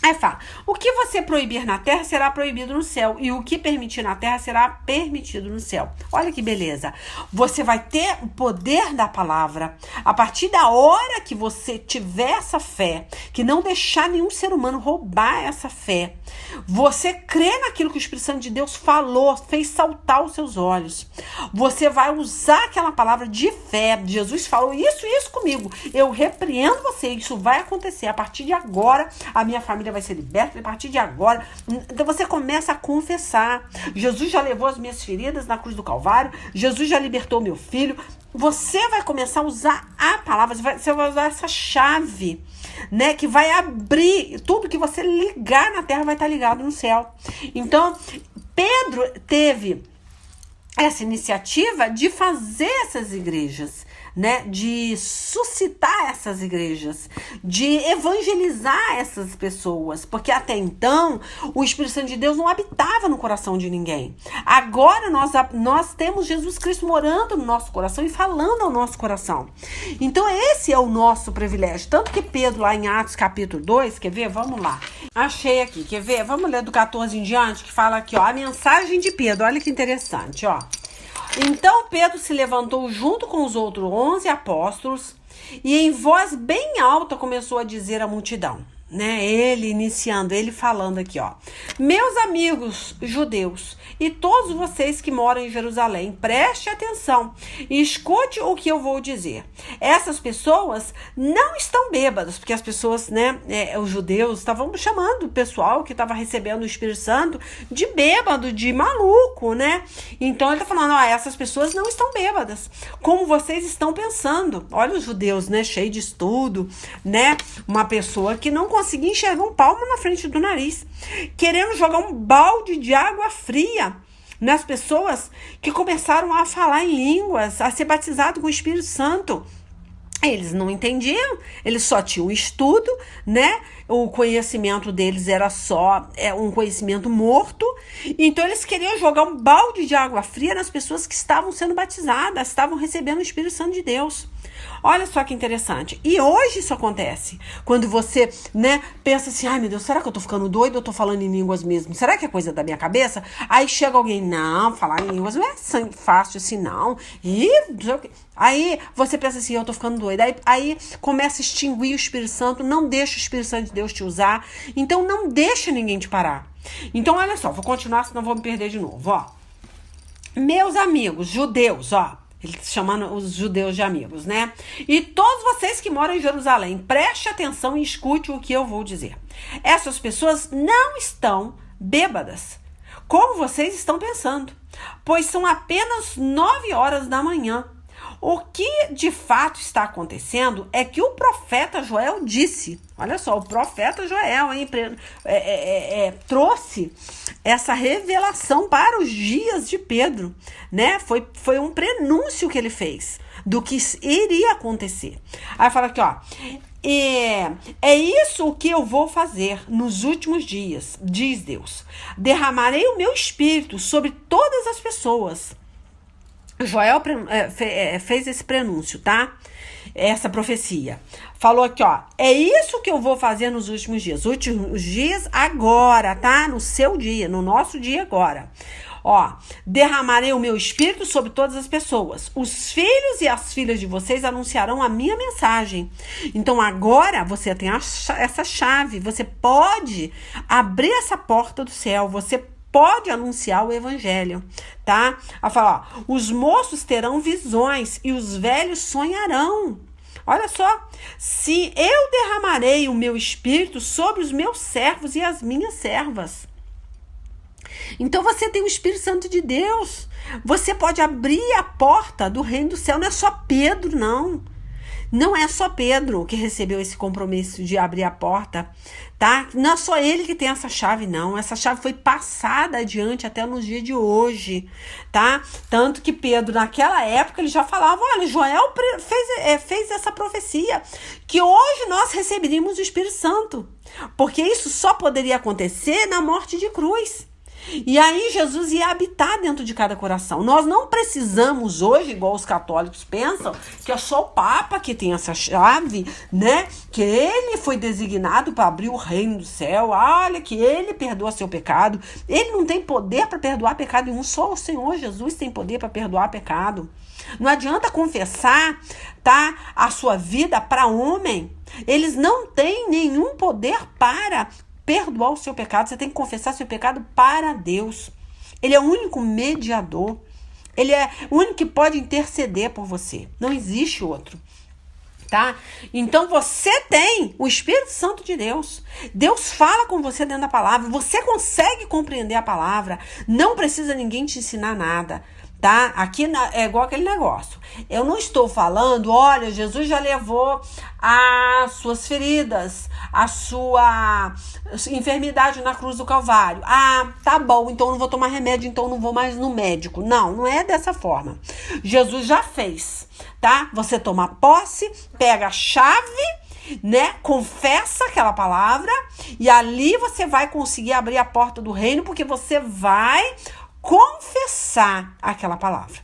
Speaker 1: Aí fala, o que você proibir na terra será proibido no céu, e o que permitir na terra será permitido no céu. Olha que beleza. Você vai ter o poder da palavra. A partir da hora que você tiver essa fé, que não deixar nenhum ser humano roubar essa fé, você crê naquilo que o Espírito Santo de Deus falou, fez saltar os seus olhos. Você vai usar aquela palavra de fé. Jesus falou isso e isso comigo. Eu repreendo você, isso vai acontecer. A partir de agora, a minha família vai vai ser liberto a partir de agora. Então você começa a confessar. Jesus já levou as minhas feridas na cruz do Calvário. Jesus já libertou meu filho. Você vai começar a usar a palavra. Você vai usar essa chave, né? Que vai abrir tudo que você ligar na terra vai estar ligado no céu. Então, Pedro teve essa iniciativa de fazer essas igrejas, né, de suscitar essas igrejas, de evangelizar essas pessoas, porque até então o Espírito Santo de Deus não habitava no coração de ninguém. Agora nós temos Jesus Cristo morando no nosso coração e falando ao nosso coração. Então esse é o nosso privilégio. Tanto que Pedro, lá em Atos capítulo 2, quer ver? Vamos lá. Achei aqui, quer ver? Vamos ler do 14 em diante, que fala aqui, ó, a mensagem de Pedro. Olha que interessante, ó. Então Pedro se levantou junto com os outros 11 apóstolos e em voz bem alta começou a dizer à multidão, né? Ele falando aqui, ó. Meus amigos judeus e todos vocês que moram em Jerusalém, preste atenção e escute o que eu vou dizer. Essas pessoas não estão bêbadas, porque as pessoas, né, os judeus estavam chamando o pessoal que estava recebendo o Espírito Santo de bêbado, de maluco, né? Então ele tá falando, ó, essas pessoas não estão bêbadas, como vocês estão pensando. Olha os judeus, né, cheio de estudo, né? Uma pessoa que não conseguia enxergar um palmo na frente do nariz, querendo jogar um balde de água fria nas pessoas que começaram a falar em línguas, a ser batizado com o Espírito Santo. Eles não entendiam, eles só tinham estudo, né? O conhecimento deles era só um conhecimento morto. Então eles queriam jogar um balde de água fria nas pessoas que estavam sendo batizadas, estavam recebendo o Espírito Santo de Deus. Olha só que interessante. E hoje isso acontece. Quando você, né, pensa assim, ai meu Deus, será que eu tô ficando doido ou eu tô falando em línguas mesmo? Será que é coisa da minha cabeça? Aí chega alguém, não, falar em línguas não é fácil assim, não. Aí você pensa assim, eu tô ficando doida. Aí começa a extinguir o Espírito Santo, não deixa o Espírito Santo de Deus te usar. Então não deixa ninguém te parar. Então olha só, vou continuar, senão vou me perder de novo, ó. Meus amigos judeus, ó. Ele chamando os judeus de amigos, né? E todos vocês que moram em Jerusalém, preste atenção e escute o que eu vou dizer. Essas pessoas não estão bêbadas, como vocês estão pensando, pois são apenas 9 horas da manhã. O que de fato está acontecendo é que o profeta Joel disse, olha só, o profeta Joel trouxe essa revelação para os dias de Pedro, né? Foi um prenúncio que ele fez do que iria acontecer. Aí fala aqui, ó, é isso o que eu vou fazer nos últimos dias, diz Deus. Derramarei o meu espírito sobre todas as pessoas. Joel fez esse prenúncio, tá? Essa profecia. Falou aqui, ó. É isso que eu vou fazer nos últimos dias. Últimos dias agora, tá? No seu dia, no nosso dia agora. Ó, derramarei o meu espírito sobre todas as pessoas. Os filhos e as filhas de vocês anunciarão a minha mensagem. Então agora você tem essa chave. Você pode abrir essa porta do céu. Você pode anunciar o evangelho, tá? A falar, ó, os moços terão visões e os velhos sonharão. Olha só, se eu derramarei o meu espírito sobre os meus servos e as minhas servas. Então você tem o Espírito Santo de Deus. Você pode abrir a porta do reino do céu. Não é só Pedro, não. Não é só Pedro que recebeu esse compromisso de abrir a porta, tá? Não é só ele que tem essa chave, não. Essa chave foi passada adiante até nos dias de hoje, tá? Tanto que Pedro, naquela época, ele já falava, olha, Joel fez essa profecia, que hoje nós receberíamos o Espírito Santo, porque isso só poderia acontecer na morte de cruz. E aí Jesus ia habitar dentro de cada coração. Nós não precisamos hoje, igual os católicos pensam, que é só o Papa que tem essa chave, né? Que ele foi designado para abrir o reino do céu. Olha, que ele perdoa seu pecado. Ele não tem poder para perdoar pecado nenhum. Só o Senhor Jesus tem poder para perdoar pecado. Não adianta confessar, tá, a sua vida para homem. Eles não têm nenhum poder para perdoar o seu pecado. Você tem que confessar seu pecado para Deus. Ele é o único mediador. Ele é o único que pode interceder por você. Não existe outro. Tá? Então você tem o Espírito Santo de Deus. Deus fala com você dentro da palavra. Você consegue compreender a palavra. Não precisa ninguém te ensinar nada. Tá? Aqui é igual aquele negócio. Eu não estou falando, olha, Jesus já levou as suas feridas, a sua enfermidade na cruz do Calvário. Ah, tá bom, então eu não vou tomar remédio, então eu não vou mais no médico. Não, não é dessa forma. Jesus já fez, tá? Você toma posse, pega a chave, né? Confessa aquela palavra e ali você vai conseguir abrir a porta do reino, porque você vai confessar aquela palavra.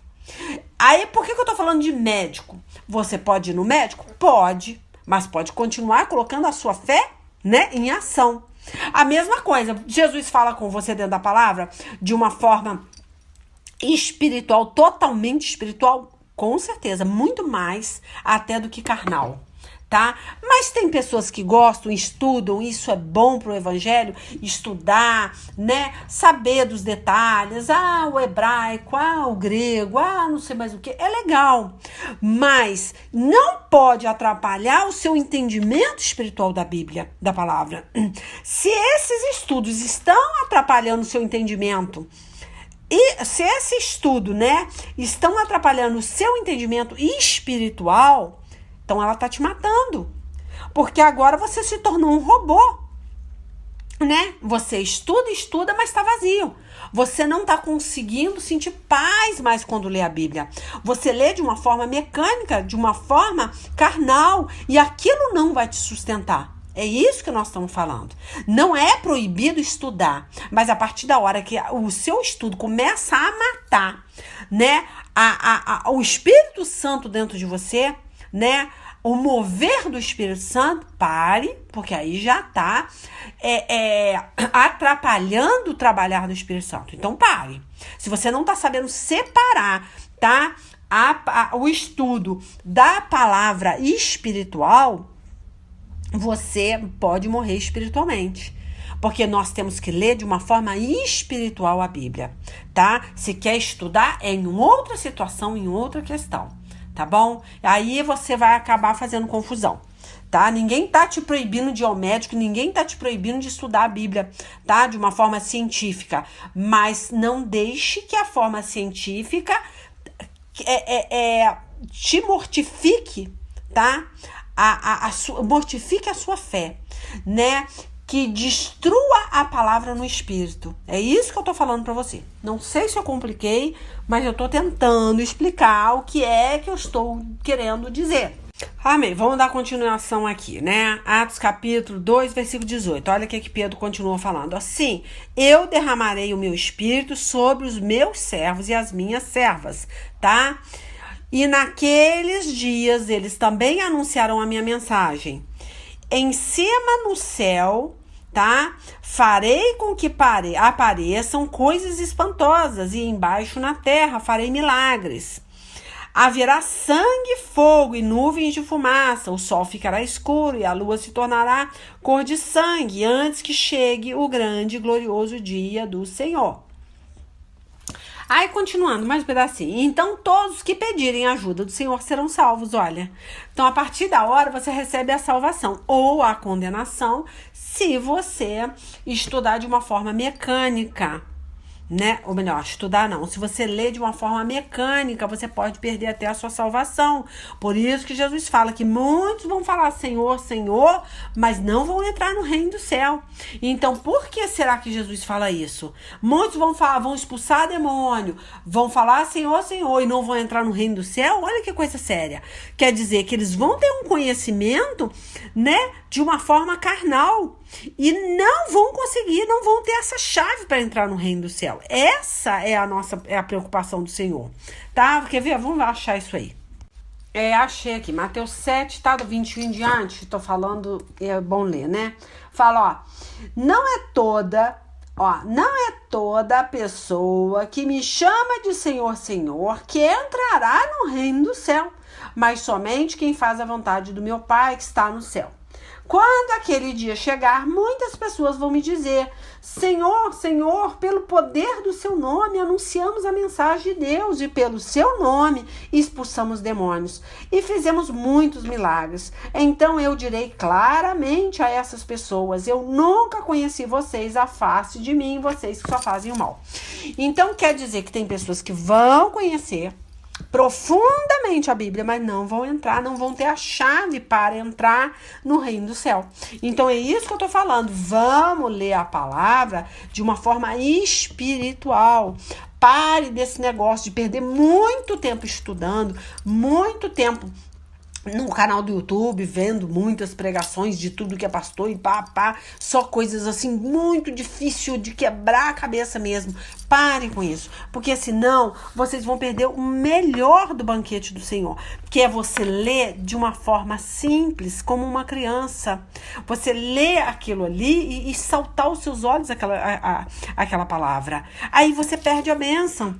Speaker 1: Aí, por que eu tô falando de médico? Você pode ir no médico? Pode, mas pode continuar colocando a sua fé, né, em ação. A mesma coisa, Jesus fala com você dentro da palavra de uma forma espiritual, totalmente espiritual, com certeza, muito mais até do que carnal. Tá? Mas tem pessoas que gostam, estudam, isso é bom pro evangelho, estudar, né? Saber dos detalhes, o hebraico, o grego, não sei mais o que, é legal. Mas não pode atrapalhar o seu entendimento espiritual da Bíblia, da palavra. Se esses estudos estão atrapalhando o seu entendimento, e se esse estudo, né, estão atrapalhando o seu entendimento espiritual, então ela tá te matando. Porque agora você se tornou um robô, né? Você estuda, mas tá vazio. Você não tá conseguindo sentir paz mais quando lê a Bíblia. Você lê de uma forma mecânica, de uma forma carnal, e aquilo não vai te sustentar. É isso que nós estamos falando. Não é proibido estudar, mas a partir da hora que o seu estudo começa a matar, né, o Espírito Santo dentro de você, né, o mover do Espírito Santo, pare, porque aí já tá atrapalhando o trabalhar do Espírito Santo. Então pare. Se você não tá sabendo separar, tá, o estudo da palavra espiritual, você pode morrer espiritualmente. Porque nós temos que ler de uma forma espiritual a Bíblia, tá? Se quer estudar, é em outra situação, em outra questão, tá bom? Aí você vai acabar fazendo confusão, tá? Ninguém tá te proibindo de ir ao médico, ninguém tá te proibindo de estudar a Bíblia, tá? De uma forma científica. Mas não deixe que a forma científica te mortifique, tá? Mortifique a sua fé, né? Que destrua a palavra no espírito. É isso que eu tô falando pra você. Não sei se eu compliquei, mas eu tô tentando explicar o que é que eu estou querendo dizer. Amém. Vamos dar continuação aqui, né? Atos capítulo 2, versículo 18. Olha o que Pedro continua falando. Assim, eu derramarei o meu espírito sobre os meus servos e as minhas servas, tá? E naqueles dias eles também anunciaram a minha mensagem. Em cima no céu, tá? Farei com que apareçam coisas espantosas, e embaixo na terra farei milagres. Haverá sangue, fogo e nuvens de fumaça. O sol ficará escuro e a lua se tornará cor de sangue, antes que chegue o grande e glorioso dia do Senhor. Aí, continuando, mais um pedacinho. Então, todos que pedirem ajuda do Senhor serão salvos, olha. Então, a partir da hora, você recebe a salvação ou a condenação se você estudar de uma forma mecânica, né? Ou melhor, estudar não. Se você ler de uma forma mecânica, você pode perder até a sua salvação. Por isso que Jesus fala que muitos vão falar Senhor, Senhor, mas não vão entrar no reino do céu. Então, por que será que Jesus fala isso? Muitos vão expulsar demônio, vão falar Senhor, Senhor, e não vão entrar no reino do céu? Olha que coisa séria. Quer dizer que eles vão ter um conhecimento, né, de uma forma carnal, e não vão conseguir, não vão ter essa chave para entrar no reino do céu. Essa é a preocupação do Senhor, tá? Quer ver? Vamos achar isso aí. Achei aqui, Mateus 7, tá? Do 21 em diante, tô falando, é bom ler, né? Fala, não é toda pessoa que me chama de Senhor, Senhor, que entrará no reino do céu, mas somente quem faz a vontade do meu Pai que está no céu. Quando aquele dia chegar, muitas pessoas vão me dizer: Senhor, Senhor, pelo poder do seu nome anunciamos a mensagem de Deus e pelo seu nome expulsamos demônios e fizemos muitos milagres. Então eu direi claramente a essas pessoas: eu nunca conheci vocês, afaste de mim, vocês que só fazem o mal. Então quer dizer que tem pessoas que vão conhecer profundamente a Bíblia, mas não vão entrar, não vão ter a chave para entrar no reino do céu. Então é isso que eu tô falando. Vamos ler a palavra de uma forma espiritual. Pare desse negócio de perder muito tempo estudando, muito tempo no canal do YouTube, vendo muitas pregações de tudo que é pastor e só coisas assim muito difícil de quebrar a cabeça mesmo. Parem com isso, porque senão vocês vão perder o melhor do banquete do Senhor, que é você ler de uma forma simples, como uma criança. Você lê aquilo ali e saltar os seus olhos aquela palavra. Aí você perde a bênção.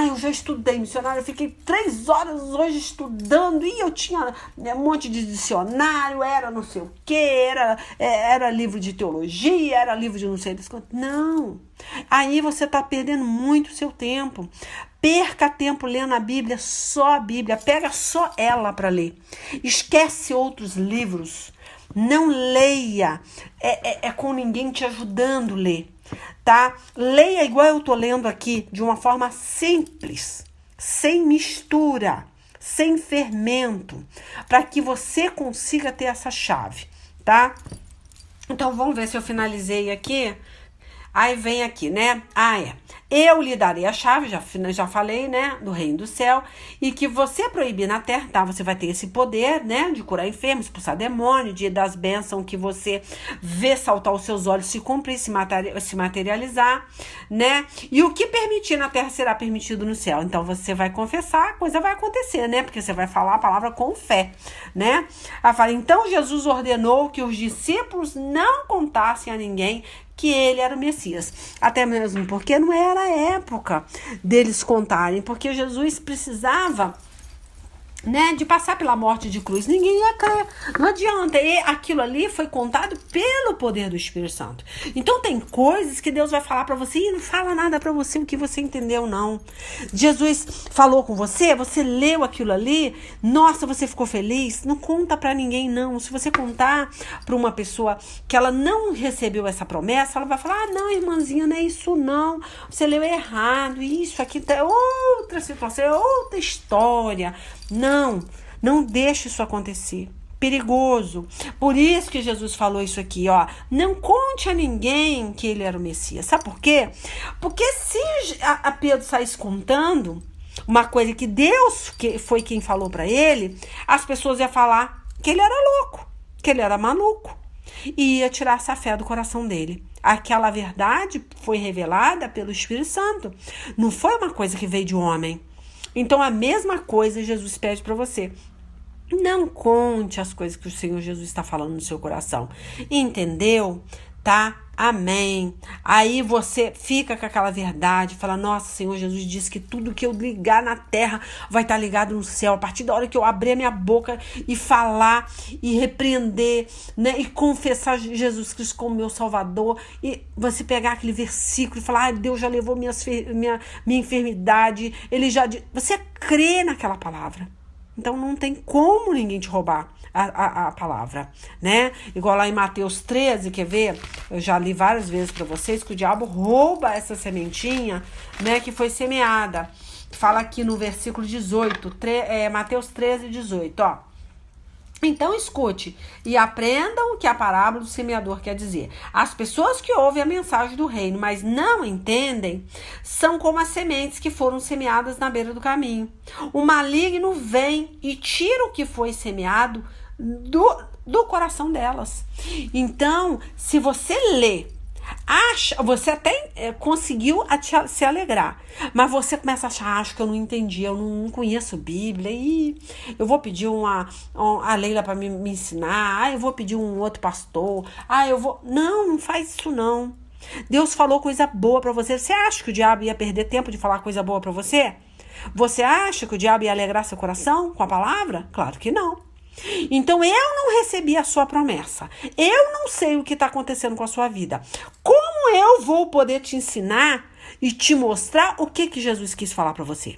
Speaker 1: Eu já estudei missionário, eu fiquei 3 horas hoje estudando e eu tinha um monte de dicionário, era não sei o que, era livro de teologia, era livro de não sei das quantas. Não. Aí você está perdendo muito seu tempo. Perca tempo lendo a Bíblia, só a Bíblia. Pega só ela para ler. Esquece outros livros. Não leia. É com ninguém te ajudando a ler, tá? Leia igual eu tô lendo aqui, de uma forma simples, sem mistura, sem fermento, para que você consiga ter essa chave, tá? Então vamos ver se eu finalizei aqui. Aí vem aqui, né? Eu lhe darei a chave, já falei, né? Do reino do céu. E que você proibir na terra, tá? Você vai ter esse poder, né? De curar enfermos, expulsar demônio, de das bênçãos que você vê saltar os seus olhos, se cumprir, se materializar, né? E o que permitir na terra será permitido no céu. Então você vai confessar, a coisa vai acontecer, né? Porque você vai falar a palavra com fé, né? Ela fala: então Jesus ordenou que os discípulos não contassem a ninguém que ele era o Messias. Até mesmo porque não era a época deles contarem, porque Jesus precisava, né, de passar pela morte de cruz. Ninguém ia crer. Não adianta. E aquilo ali foi contado pelo poder do Espírito Santo. Então tem coisas que Deus vai falar para você e não fala nada para você o que você entendeu, não. Jesus falou com você, você leu aquilo ali, nossa, você ficou feliz. Não conta para ninguém, não. Se você contar para uma pessoa que ela não recebeu essa promessa, ela vai falar: não, irmãzinha, não é isso não. Você leu errado. Isso aqui é outra situação, é outra história. Não deixe isso acontecer. Perigoso. Por isso que Jesus falou isso aqui, ó. Não conte a ninguém que ele era o Messias. Sabe por quê? Porque se a Pedro saísse contando uma coisa que Deus foi quem falou para ele, as pessoas iam falar que ele era louco, que ele era maluco. E ia tirar essa fé do coração dele. Aquela verdade foi revelada pelo Espírito Santo. Não foi uma coisa que veio de homem. Então, a mesma coisa Jesus pede para você. Não conte as coisas que o Senhor Jesus está falando no seu coração. Entendeu? Tá? Amém. Aí você fica com aquela verdade, fala: nossa, Senhor Jesus disse que tudo que eu ligar na terra vai estar ligado no céu. A partir da hora que eu abrir a minha boca e falar e repreender, né, e confessar Jesus Cristo como meu Salvador, e você pegar aquele versículo e falar: Deus já levou minha enfermidade, ele já... Você crê naquela palavra. Então não tem como ninguém te roubar a palavra, né? Igual lá em Mateus 13, quer ver? Eu já li várias vezes para vocês que o diabo rouba essa sementinha, né, que foi semeada. Fala aqui no versículo 18, Mateus 13, 18, ó. Então escute e aprendam o que a parábola do semeador quer dizer. As pessoas que ouvem a mensagem do reino, mas não entendem, são como as sementes que foram semeadas na beira do caminho. O maligno vem e tira o que foi semeado do coração delas. Então, se você lê, você até conseguiu se alegrar, mas você começa a achar: acho que eu não entendi, eu não conheço Bíblia, e eu vou pedir a Leila para me ensinar, eu vou pedir um outro pastor, não faz isso não. Deus falou coisa boa para você. Você acha que o diabo ia perder tempo de falar coisa boa para você? Você acha que o diabo ia alegrar seu coração com a palavra? Claro que não. Então eu não recebi a sua promessa. Eu não sei o que está acontecendo com a sua vida. Como eu vou poder te ensinar e te mostrar o que Jesus quis falar para você?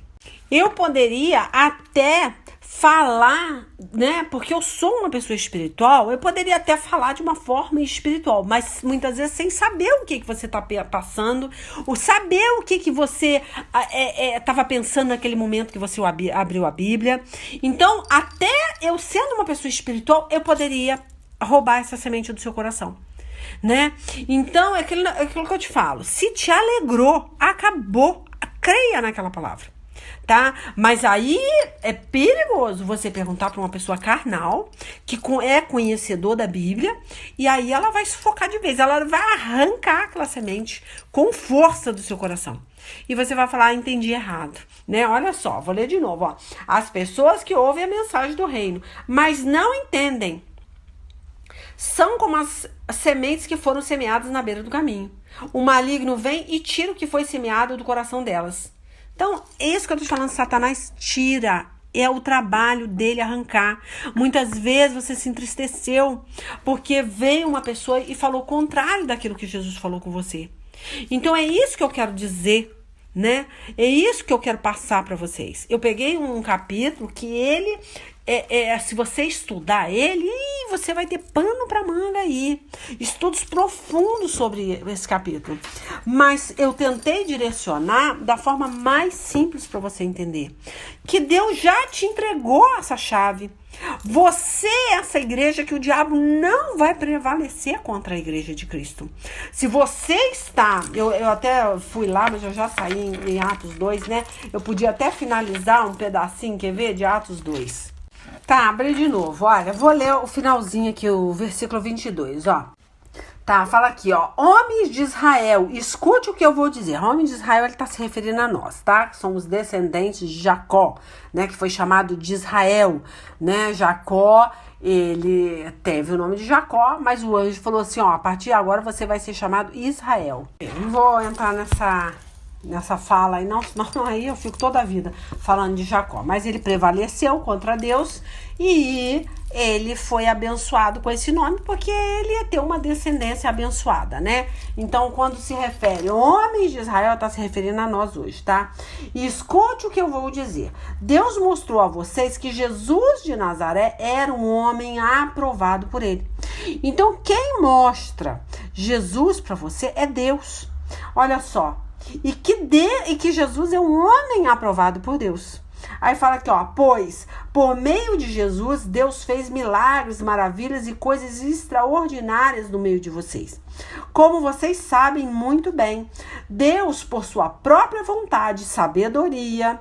Speaker 1: Eu poderia até falar, né? Porque eu sou uma pessoa espiritual, eu poderia até falar de uma forma espiritual, mas muitas vezes sem saber o que você está passando, ou saber o que você estava pensando naquele momento que você abriu a Bíblia. Então, até eu sendo uma pessoa espiritual, eu poderia roubar essa semente do seu coração, né? Então, é aquilo que eu te falo. Se te alegrou, acabou. Creia naquela palavra. Tá? Mas aí é perigoso você perguntar para uma pessoa carnal que é conhecedor da Bíblia, e aí ela vai sufocar de vez, ela vai arrancar aquela semente com força do seu coração. E você vai falar, entendi errado, né? Olha só, vou ler de novo, ó. As pessoas que ouvem a mensagem do reino, mas não entendem, são como as sementes que foram semeadas na beira do caminho. O maligno vem e tira o que foi semeado do coração delas. Então, isso que eu tô falando, Satanás tira, é o trabalho dele arrancar. Muitas vezes você se entristeceu porque veio uma pessoa e falou o contrário daquilo que Jesus falou com você. Então, é isso que eu quero dizer, né? É isso que eu quero passar para vocês. Eu peguei um capítulo que ele... se você estudar ele, você vai ter pano para manga aí. Estudos profundos sobre esse capítulo. Mas eu tentei direcionar da forma mais simples para você entender. Que Deus já te entregou essa chave. Você é essa igreja que o diabo não vai prevalecer contra a igreja de Cristo. Se você está... Eu até fui lá, mas eu já saí em Atos 2, né? Eu podia até finalizar um pedacinho, quer ver? De Atos 2. Tá, abre de novo, olha, vou ler o finalzinho aqui, o versículo 22, ó. Tá, fala aqui, ó, homens de Israel, escute o que eu vou dizer. Homem de Israel, ele tá se referindo a nós, tá? Que somos descendentes de Jacó, né? Que foi chamado de Israel, né? Jacó, ele teve o nome de Jacó, mas o anjo falou assim, ó, a partir de agora você vai ser chamado Israel. Eu não vou entrar nessa fala aí, não, senão aí eu fico toda a vida falando de Jacó. Mas ele prevaleceu contra Deus e ele foi abençoado com esse nome porque ele ia ter uma descendência abençoada, né? Então, quando se refere homens de Israel, está se referindo a nós hoje, tá? E escute o que eu vou dizer. Deus mostrou a vocês que Jesus de Nazaré era um homem aprovado por ele. Então, quem mostra Jesus para você é Deus. Olha só. E que Jesus é um homem aprovado por Deus. Aí fala aqui, ó, pois por meio de Jesus, Deus fez milagres, maravilhas e coisas extraordinárias no meio de vocês. Como vocês sabem muito bem, Deus, por sua própria vontade e sabedoria,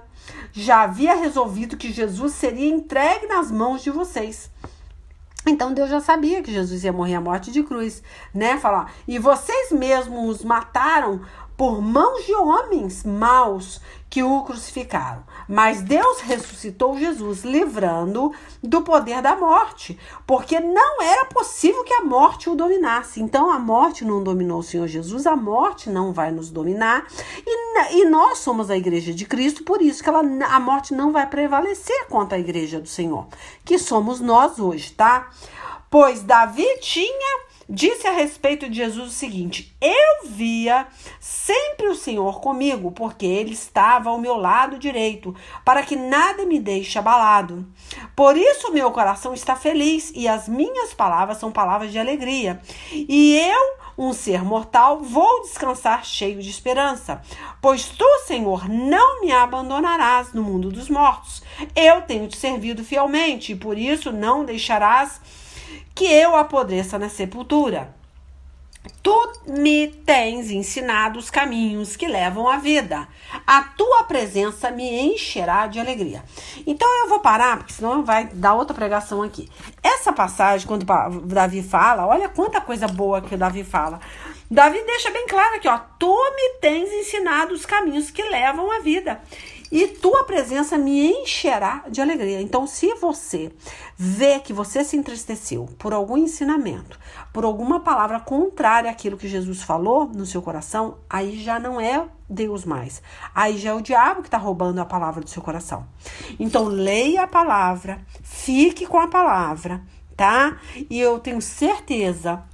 Speaker 1: já havia resolvido que Jesus seria entregue nas mãos de vocês. Então Deus já sabia que Jesus ia morrer a morte de cruz, né? Fala, e vocês mesmos os mataram por mãos de homens maus que o crucificaram. Mas Deus ressuscitou Jesus, livrando-o do poder da morte, porque não era possível que a morte o dominasse. Então a morte não dominou o Senhor Jesus, a morte não vai nos dominar, e nós somos a igreja de Cristo, por isso que a morte não vai prevalecer contra a igreja do Senhor, que somos nós hoje, tá? Pois Davi disse a respeito de Jesus o seguinte, eu via sempre o Senhor comigo, porque ele estava ao meu lado direito, para que nada me deixe abalado. Por isso meu coração está feliz, e as minhas palavras são palavras de alegria. E eu, um ser mortal, vou descansar cheio de esperança. Pois tu, Senhor, não me abandonarás no mundo dos mortos. Eu tenho te servido fielmente, e por isso não deixarás que eu apodreça na sepultura. Tu me tens ensinado os caminhos que levam à vida. A tua presença me encherá de alegria. Então eu vou parar, porque senão vai dar outra pregação aqui. Essa passagem, quando Davi fala, olha quanta coisa boa que o Davi fala. Davi deixa bem claro aqui, ó. Tu me tens ensinado os caminhos que levam à vida. e tua presença me encherá de alegria. Então, se você vê que você se entristeceu por algum ensinamento, por alguma palavra contrária àquilo que Jesus falou no seu coração, aí já não é Deus mais. Aí já é o diabo que está roubando a palavra do seu coração. Então, leia a palavra, fique com a palavra, tá? E eu tenho certeza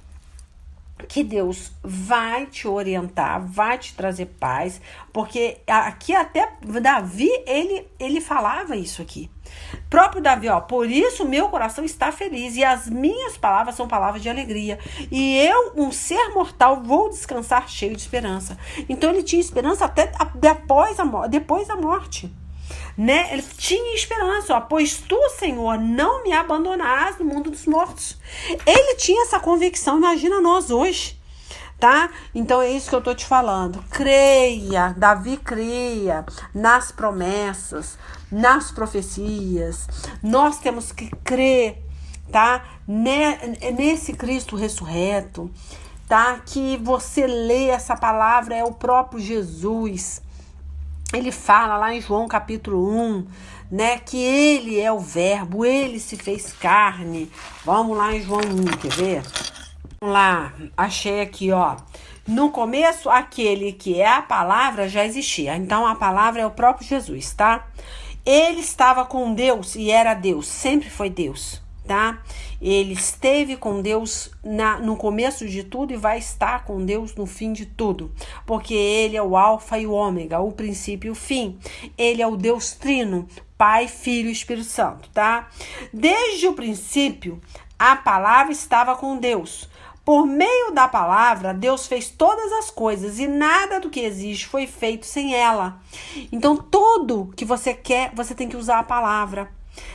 Speaker 1: que Deus vai te orientar, vai te trazer paz, porque aqui até Davi, ele falava isso aqui. Próprio Davi, ó, por isso meu coração está feliz e as minhas palavras são palavras de alegria. E eu, um ser mortal, vou descansar cheio de esperança. Então ele tinha esperança até depois da morte. Né? Ele tinha esperança, ó, pois tu, Senhor, não me abandonarás no mundo dos mortos. Ele tinha essa convicção, imagina nós hoje, tá? Então é isso que eu tô te falando. Creia, Davi cria nas promessas, nas profecias. Nós temos que crer, tá? Nesse Cristo ressurreto, tá? Que você lê essa palavra, é o próprio Jesus. Ele fala lá em João capítulo 1, né, que ele é o verbo, ele se fez carne. Vamos lá em João 1, quer ver? Vamos lá, achei aqui, ó. No começo, aquele que é a palavra já existia. Então, a palavra é o próprio Jesus, tá? Ele estava com Deus e era Deus, sempre foi Deus, tá? Ele esteve com Deus no começo de tudo e vai estar com Deus no fim de tudo, porque ele é o alfa e o ômega, o princípio e o fim. Ele é o Deus trino, Pai, Filho e Espírito Santo, tá? Desde o princípio, a palavra estava com Deus. Por meio da palavra, Deus fez todas as coisas e nada do que existe foi feito sem ela. Então, tudo que você quer, você tem que usar a palavra.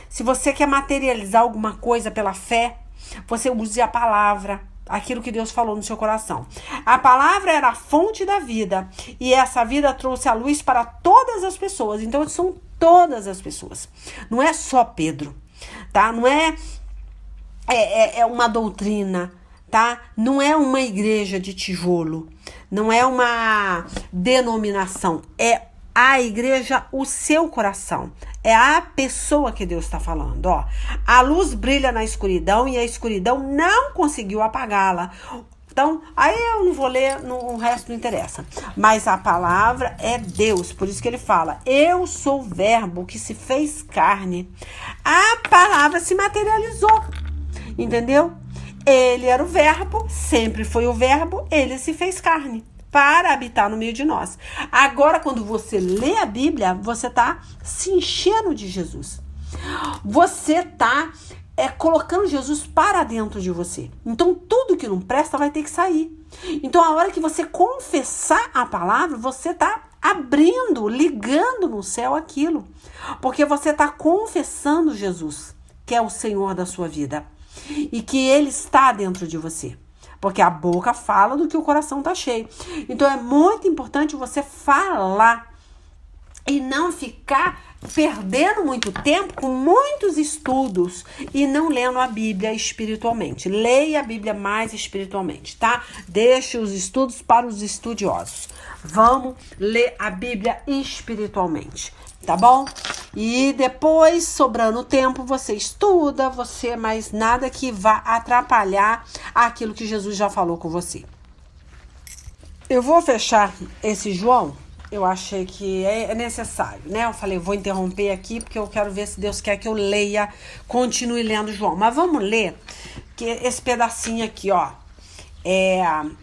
Speaker 1: Se você quer materializar alguma coisa pela fé, você use a palavra, aquilo que Deus falou no seu coração. A palavra era a fonte da vida e essa vida trouxe a luz para todas as pessoas. Então, são todas as pessoas. Não é só Pedro, tá? Não é uma doutrina, tá? Não é uma igreja de tijolo, não é uma denominação, é a igreja, o seu coração. É a pessoa que Deus está falando, ó. A luz brilha na escuridão e a escuridão não conseguiu apagá-la. Então, aí eu não vou ler, o resto não interessa. Mas a palavra é Deus, por isso que ele fala, eu sou o verbo que se fez carne. A palavra se materializou, entendeu? Ele era o verbo, sempre foi o verbo, ele se fez carne para habitar no meio de nós. Agora, quando você lê a Bíblia, você está se enchendo de Jesus. Você está colocando Jesus para dentro de você. Então, tudo que não presta vai ter que sair. Então, a hora que você confessar a palavra, você está abrindo, ligando no céu aquilo. Porque você está confessando Jesus, que é o Senhor da sua vida. E que Ele está dentro de você. Porque a boca fala do que o coração está cheio. Então, é muito importante você falar e não ficar perdendo muito tempo com muitos estudos e não lendo a Bíblia espiritualmente. Leia a Bíblia mais espiritualmente, tá? Deixe os estudos para os estudiosos. Vamos ler a Bíblia espiritualmente, tá bom? E depois, sobrando tempo, você estuda, mais nada que vá atrapalhar aquilo que Jesus já falou com você. Eu vou fechar esse João. Eu achei que é necessário, né? Eu falei, vou interromper aqui porque eu quero ver se Deus quer que eu leia, continue lendo João. Mas vamos ler que esse pedacinho aqui, ó.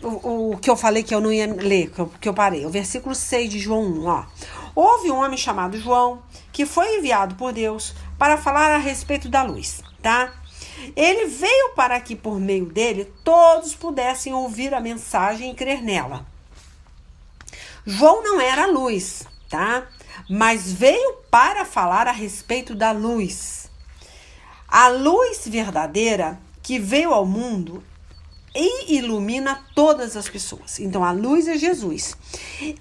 Speaker 1: O que eu falei que eu não ia ler, que eu parei. O versículo 6 de João 1, ó. Houve um homem chamado João que foi enviado por Deus para falar a respeito da luz, tá? Ele veio para que por meio dele todos pudessem ouvir a mensagem e crer nela. João não era luz, tá? Mas veio para falar a respeito da luz. A luz verdadeira que veio ao mundo e ilumina todas as pessoas. Então, a luz é Jesus.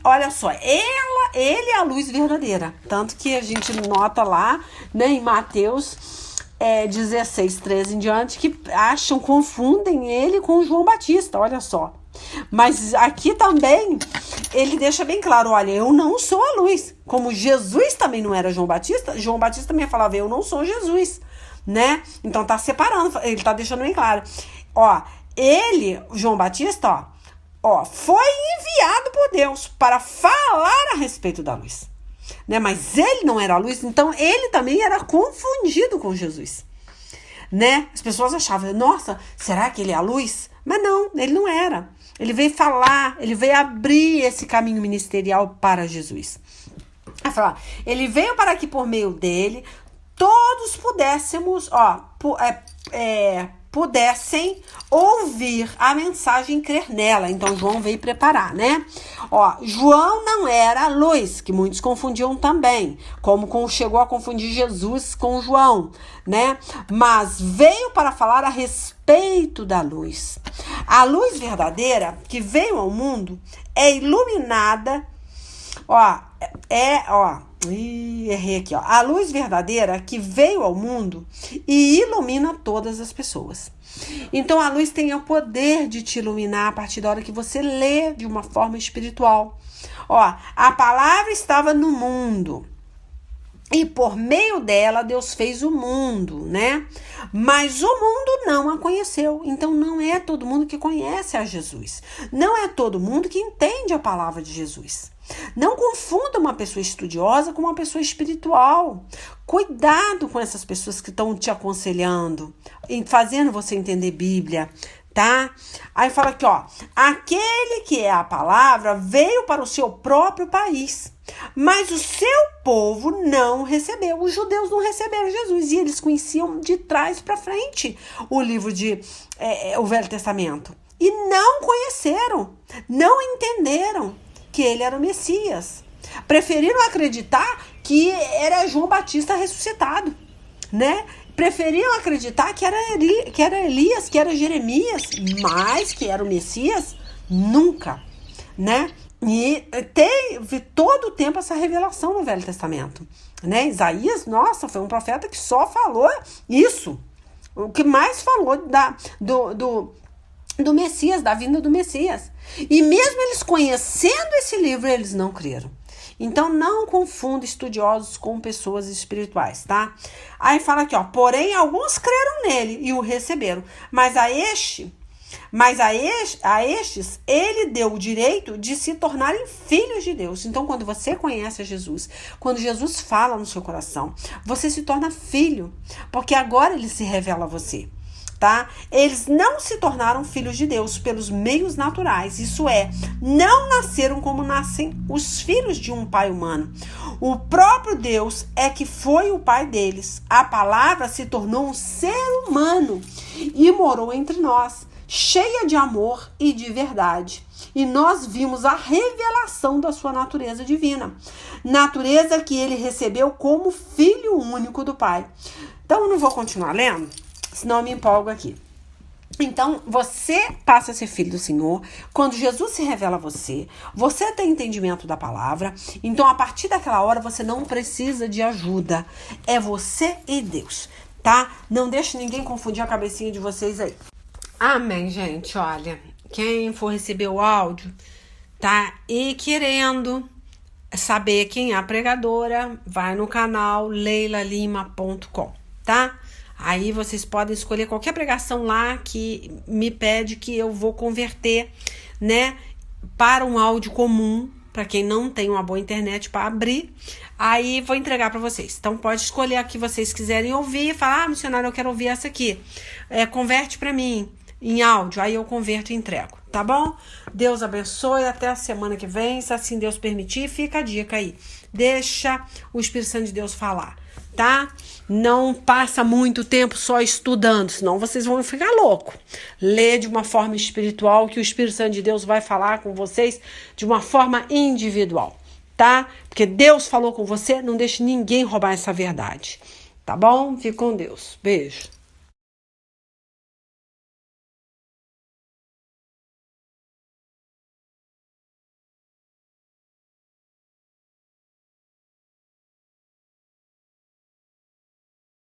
Speaker 1: Olha só, ele é a luz verdadeira. Tanto que a gente nota lá, né, em Mateus 16, 13 em diante, que confundem ele com João Batista, olha só. Mas aqui também ele deixa bem claro, olha, eu não sou a luz. Como Jesus também não era João Batista também falava, eu não sou Jesus, né? Então tá separando, ele tá deixando bem claro. Ó, João Batista, foi enviado por Deus para falar a respeito da luz, né? Mas ele não era a luz, então ele também era confundido com Jesus, né? As pessoas achavam, nossa, será que ele é a luz? Mas não, ele não era. Ele veio falar, ele veio abrir esse caminho ministerial para Jesus. Ele veio para que por meio dele todos pudéssemos, pudessem ouvir a mensagem e crer nela. Então João veio preparar, né? João não era a luz, que muitos confundiam também, como chegou a confundir Jesus com João, né? Mas veio para falar a respeito da luz. A luz verdadeira que veio ao mundo é iluminada, errei aqui, a luz verdadeira que veio ao mundo e ilumina todas as pessoas. Então a luz tem o poder de te iluminar a partir da hora que você lê de uma forma espiritual. A palavra estava no mundo e por meio dela Deus fez o mundo, né? Mas o mundo não a conheceu. Então não é todo mundo que conhece a Jesus. Não é todo mundo que entende a palavra de Jesus. Não confunda uma pessoa estudiosa com uma pessoa espiritual. Cuidado com essas pessoas que estão te aconselhando, fazendo você entender Bíblia, tá? Aí fala aqui, aquele que é a palavra veio para o seu próprio país, mas o seu povo não recebeu. Os judeus não receberam Jesus e eles conheciam de trás para frente o livro o Velho Testamento e não conheceram, não entenderam que ele era o Messias. Preferiram acreditar que era João Batista ressuscitado, né? Preferiram acreditar que era Elias, que era Jeremias, mas que era o Messias, nunca, né? E teve todo o tempo essa revelação no Velho Testamento, né? Isaías, nossa, foi um profeta que só falou isso. O que mais falou do Messias, da vinda do Messias. E mesmo eles conhecendo esse livro, eles não creram. Então não confunda estudiosos com pessoas espirituais, tá? Aí fala aqui, porém alguns creram nele e o receberam, mas a estes ele deu o direito de se tornarem filhos de Deus. Então quando você conhece Jesus, quando Jesus fala no seu coração, você se torna filho, porque agora ele se revela a você. Tá? Eles não se tornaram filhos de Deus pelos meios naturais, isso é, não nasceram como nascem os filhos de um pai humano. O próprio Deus é que foi o pai deles. A palavra se tornou um ser humano e morou entre nós, cheia de amor e de verdade. E nós vimos a revelação da sua natureza divina, natureza que ele recebeu como filho único do Pai. Então eu não vou continuar lendo, senão eu me empolgo aqui. Então, você passa a ser filho do Senhor. Quando Jesus se revela a você, você tem entendimento da palavra. Então, a partir daquela hora, você não precisa de ajuda. É você e Deus, tá? Não deixe ninguém confundir a cabecinha de vocês aí. Amém, gente. Olha, quem for receber o áudio, tá? E querendo saber quem é a pregadora, vai no canal leilalima.com, tá? Aí vocês podem escolher qualquer pregação lá que me pede que eu vou converter, né, para um áudio comum, para quem não tem uma boa internet para abrir. Aí vou entregar para vocês. Então pode escolher a que vocês quiserem ouvir e falar, missionário, eu quero ouvir essa aqui. Converte para mim em áudio, aí eu converto e entrego, tá bom? Deus abençoe, até a semana que vem, se assim Deus permitir, fica a dica aí. Deixa o Espírito Santo de Deus falar, tá? Não passa muito tempo só estudando, senão vocês vão ficar loucos. Lê de uma forma espiritual, que o Espírito Santo de Deus vai falar com vocês de uma forma individual, tá? Porque Deus falou com você, não deixe ninguém roubar essa verdade, tá bom? Fique com Deus. Beijo.